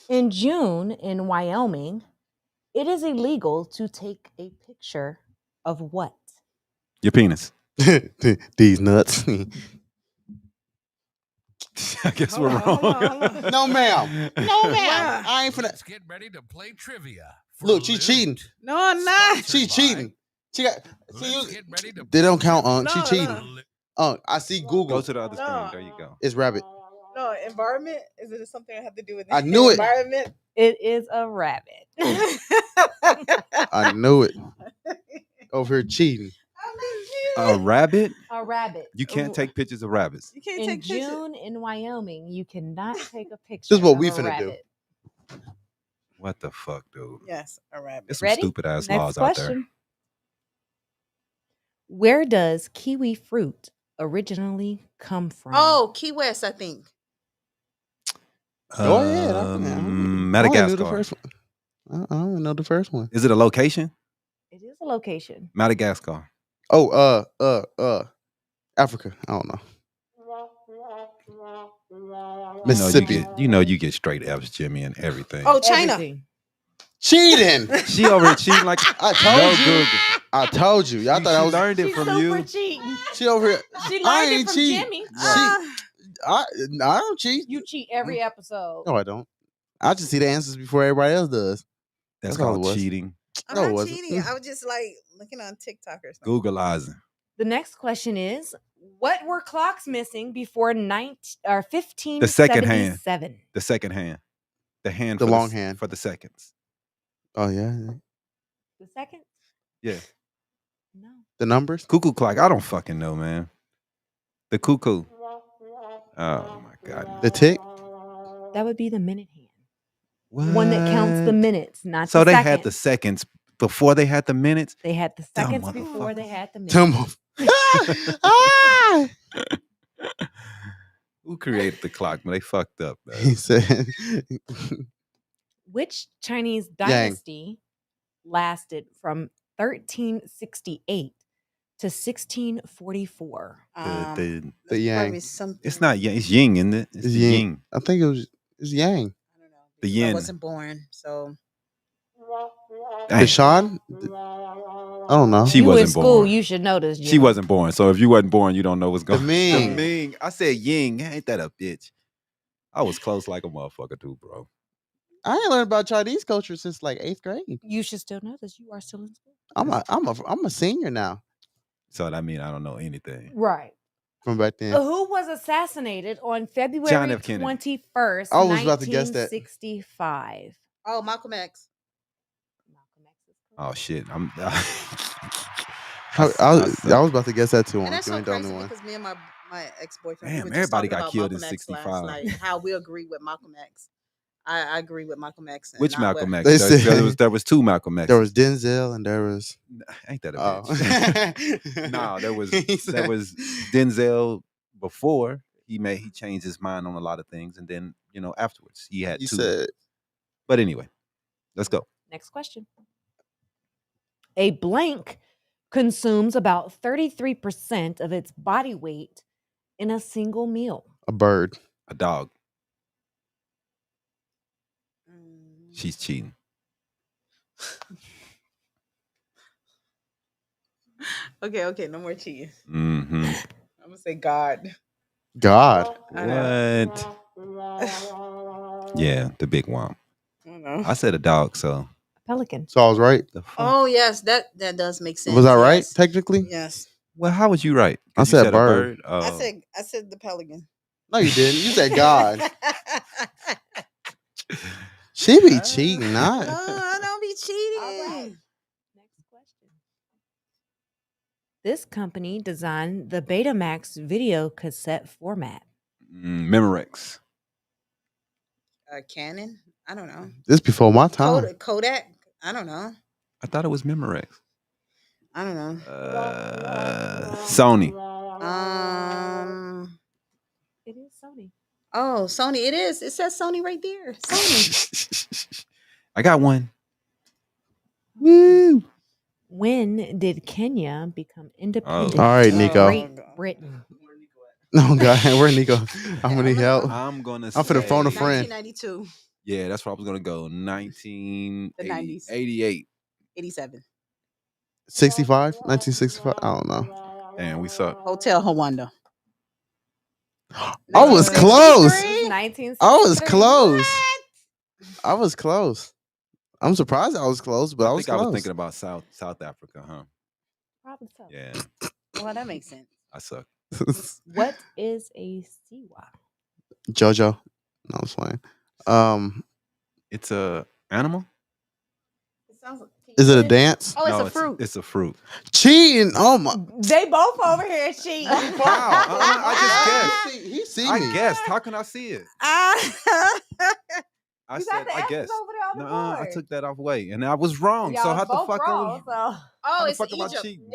In June in Wyoming, it is illegal to take a picture of what? Your penis. These nuts. I guess we're wrong. Hold on. No, ma'am. I ain't finna. Let's get ready to play trivia. Look, she cheating. No, I'm not. She cheating. She got. Let's get ready to They don't count, No, She cheating. I see Google. Go to the other screen. There you go. It's rabbit. No, environment? Is it something I have to do with I knew it. environment? It is a rabbit. I knew it. Over here cheating. A rabbit? A rabbit. You can't take pictures of rabbits. You can't In take pictures. June in Wyoming, you cannot take a picture. This is what of we a finna do. rabbit. What the fuck, dude? Yes, a rabbit. There's some Ready? stupid ass Next laws question. out there. Where does kiwi fruit originally come from? Oh, Key West, I think. Go ahead. I Madagascar. don't know the first one. Is it a location? It is a location. Madagascar. Oh, Africa. I don't know. Mississippi. You know you get straight F's, Jimmy, and everything. Oh, China. Everything. Cheating. She over here cheating like I told no you. Google. I told you. Y'all thought I She was. learned it She's from super you. cheating. She over here. She I learned ain't it from cheating. Jimmy. I don't cheat. You cheat every episode. No, I don't. I just see the answers before everybody else does. That's all it called was. cheating. I'm No, it not wasn't. cheating. I was just like looking on TikTok or something. Googleizing. The next question is, what were clocks missing before 1577? The second hand. The second hand. The hand The for long hand. for the seconds. Oh yeah. The second? Yeah. No. The numbers. Cuckoo clock. I don't fucking know, man. The cuckoo. Oh my god. The tick. That would be the minute hand. What? One that counts the minutes, not So the they seconds. had the seconds before they had the minutes. They had the Dumb seconds before they had the minutes. Dumb. Ah! Who created the clock? Man, they fucked up. Man. He said. Which Chinese dynasty lasted from 1368 to 1644? The Yang. It's not Yang. It's Ying, isn't it? It's the Ying. I think it's Yang. I don't know. The because I yin. wasn't born, so. Dang. Deshaun? I don't know. She you in wasn't school, born. you should know this. She wasn't born. So if you wasn't born, you don't know what's going on. Ming. The Ming. I said Ying. Ain't that a bitch? I was close like a motherfucker too, bro. I ain't learned about Chinese culture since like 8th grade. You should still know this. You are still in school. I'm a senior now. So that mean I don't know anything. Right. From back then. Who was assassinated on February John F. Kennedy. 21st, I was about to guess that. 1965? Oh, Malcolm X. Malcolm X is correct. Oh shit. I was about to guess that too. And that's You so ain't the only crazy one. because me and my ex-boyfriend. Damn, we were just everybody talking got about killed in Malcolm X last 65. night, how we agree with Malcolm X. I agree with Malcolm X. And Which not Malcolm with- X? They said- There was two Malcolm X. There was Denzel and there was. Ain't that a Oh. bitch? No, there was Denzel before he changed his mind on a lot of things, and then afterwards he had You two. said. But anyway, let's go. Next question. A blank consumes about 33% of its body weight in a single meal. A bird. A dog. Mm. She's cheating. Okay, no more cheating. Mm-hmm. I'm gonna say God. God. I know. What? Yeah, the big one. I don't know. I said a dog, so Pelican. So I was right. the fuck? Oh yes, that does make sense. Was I right? Yes. Technically. Yes. Well, how was you right? 'Cause I you said a bird. Oh. I said the pelican. No, you didn't. You said God. She be cheating, No, not. I don't be cheating. All right. Next question. This company designed the Betamax video cassette format. Memorex. Canon. I don't know. This before my time. Kodak. I don't know. I thought it was Memorex. I don't know. Sony. It is Sony. Oh, Sony. It is. It says Sony right there. Sony. I got one. Woo! When did Kenya become independent? All right, of Nico. Great Britain. Oh God, where Nico? I'm gonna help. I'm for the phone a friend. 1992. Yeah, that's where I was gonna go. 1988. 87. 65, 1965. I don't know. And we suck. Hotel Hawanda. I was close. 1963. I was close. I was close. I'm surprised I was close, but I was close. I was thinking about South Africa, huh? Probably so. Yeah. Well, that makes sense. I suck. What is a siwa? JoJo. No, I was playing. It's a animal. It sounds like, is it a dance? Oh, it's a fruit. It's a fruit. Cheating. Oh my. They both over here cheating. I just guessed. He see I me. guessed. How can I see it? I You said got the I X's guessed. over there on the I board. took that off away, and I was wrong. Y'all so how the both fuck wrong, so. Oh, How the it's fuck am I Egypt. cheating?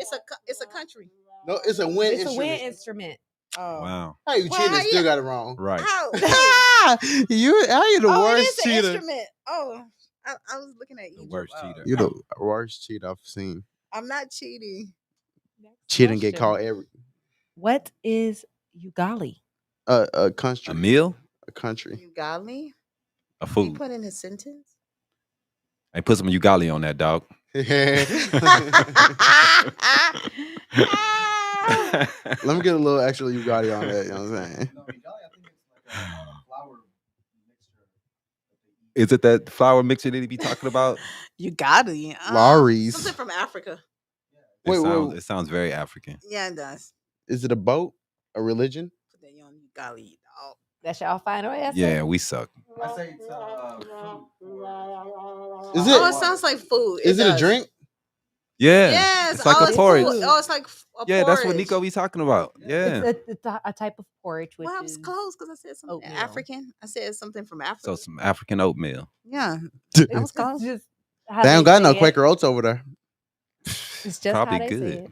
It's a country. No, it's a wind It's a instrument. wind instrument. Oh. Wow. How you cheating and still got it wrong? Right. How? How you the Oh, it worst is an cheater? instrument. Oh, I was looking at The Egypt. worst Oh. cheater. You're the worst cheater I've seen. I'm not cheating. Cheat and get Question. caught every What is Ugali? a country. A meal? A country. Ugali? A You food. put in a sentence? Hey, put some ugali on that, dog. Let me get a little extra Ugali on that. You know what I'm saying? Is it that flour mixture that he be talking about? Ugali. Lorries. Something from Africa. It sounds very African. Yeah, it does. Is it a boat? A religion? Put that on Ugali. Oh. That's y'all final answer? Yeah, we suck. Is it? Oh, it sounds like food. Is it a does. drink? Yeah. Yes. It's like oh, a porridge. Food. Oh, it's like a Yeah, that's what porridge. Nico be talking about. Yeah. It's a type of porridge. Which Well, I was is close because I said something oatmeal. African. I said something from Africa. So some African oatmeal. Yeah. It's I was close. just how They don't they got no say it. Quaker Oats over there. It's just Probably how they say good. it.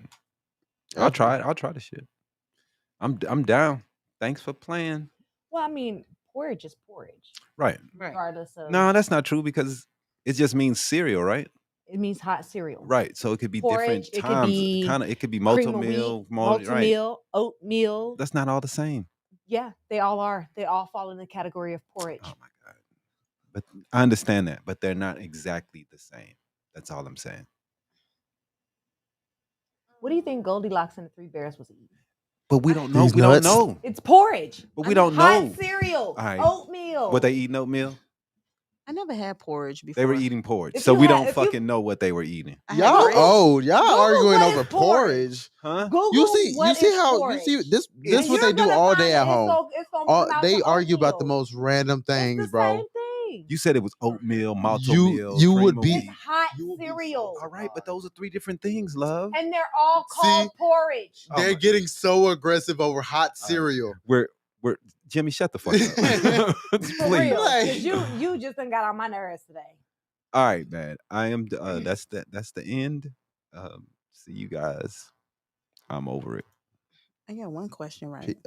I'll try it. I'll try the shit. I'm down. Thanks for playing. Well, I mean, porridge is porridge, Right. regardless of. No, that's not true because it just means cereal, right? It means hot cereal. Right. So it could be Porridge, different it could times. be It could be cream of multi-meal, wheat, multi-meal, oatmeal. That's not all the same. Yeah, they all are. They all fall in the category of porridge. Oh my God. But I understand that, but they're not exactly the same. That's all I'm saying. What do you think Goldilocks and the Three Bears was eating? But we don't know. These We nuts. don't know. It's porridge. But we don't hot know. cereal, All right. oatmeal. What they eating oatmeal? I never had porridge before. They were eating porridge. If So you we had- don't if you- fucking know what they were eating. I had Y'all bread. old. Y'all Google arguing what over is porridge. porridge. Huh? Google You see what is how porridge. you see this And what they You're do gonna all find day at it. home. It's gonna come out They to argue about the oatmeal. most random things, It's the bro. same thing. You said it was oatmeal, malto-meal. you cream would of be- It's wheat. hot You will be cereal, All right, but those are three different things, love. and they're all called porridge. Oh They're my getting so aggressive over hot right. cereal. We're Jimmy, shut the fuck up. For Please. real, Like- 'cause you just done got on my nerves today. All right, man. I am that's the end. See you guys. I'm over it. I got one question right.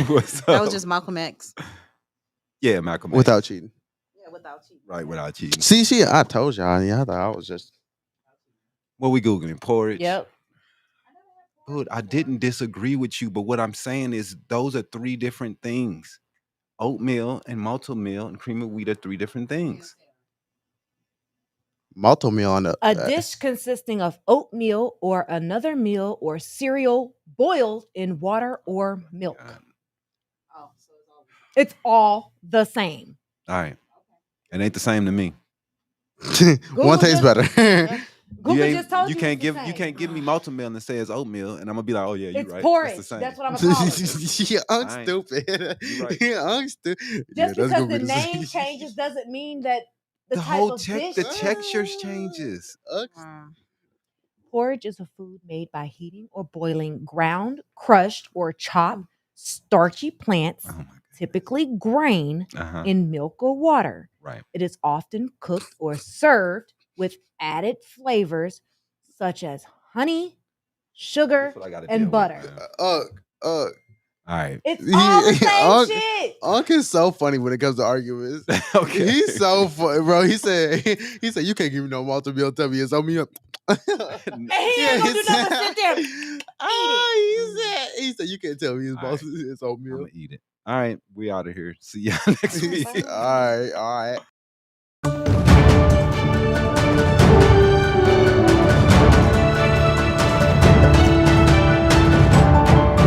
What's That up? was just Malcolm X. Yeah, Malcolm X. Without cheating. Yeah, without cheating. Right, without cheating. See, I told y'all. Yeah, I thought I was just. What we Googling? Porridge. Yep. Dude, I didn't disagree with you, but what I'm saying is those are three different things. Oatmeal and malto-meal and cream of wheat are three different things. Malto-meal on the A dish consisting of oatmeal or another meal or cereal boiled in water or milk. Oh, so it's all. It's all the same. All right. It ain't the same to me. one tastes just- better. Google ain't- just told you. you can't it's the give same. you can't give me malto-meal and say it's oatmeal, and I'm gonna be like, oh yeah, you're It's right. porridge. It's the same. That's what I'm gonna call it. Yeah, I'm Alright. stupid. You right. Yeah, I'm stupid. Just because the name changes doesn't mean that the type whole of dish. the textures changes. Porridge is a food made by heating or boiling ground, crushed, or chopped starchy plants Oh my god. typically grain, in milk or water. Right. It is often cooked or served with added flavors such as honey, sugar, and butter. All right. It's all the same shit. Unc is so funny when it comes to arguments. Okay. He's so funny, bro. He said you can't give me no malted milk. Tell me it's on me up. And he ain't gonna do nothing but sit there. He said you can't tell me it's on me. I'm gonna eat it. All right, we out of here. See y'all next week. All right.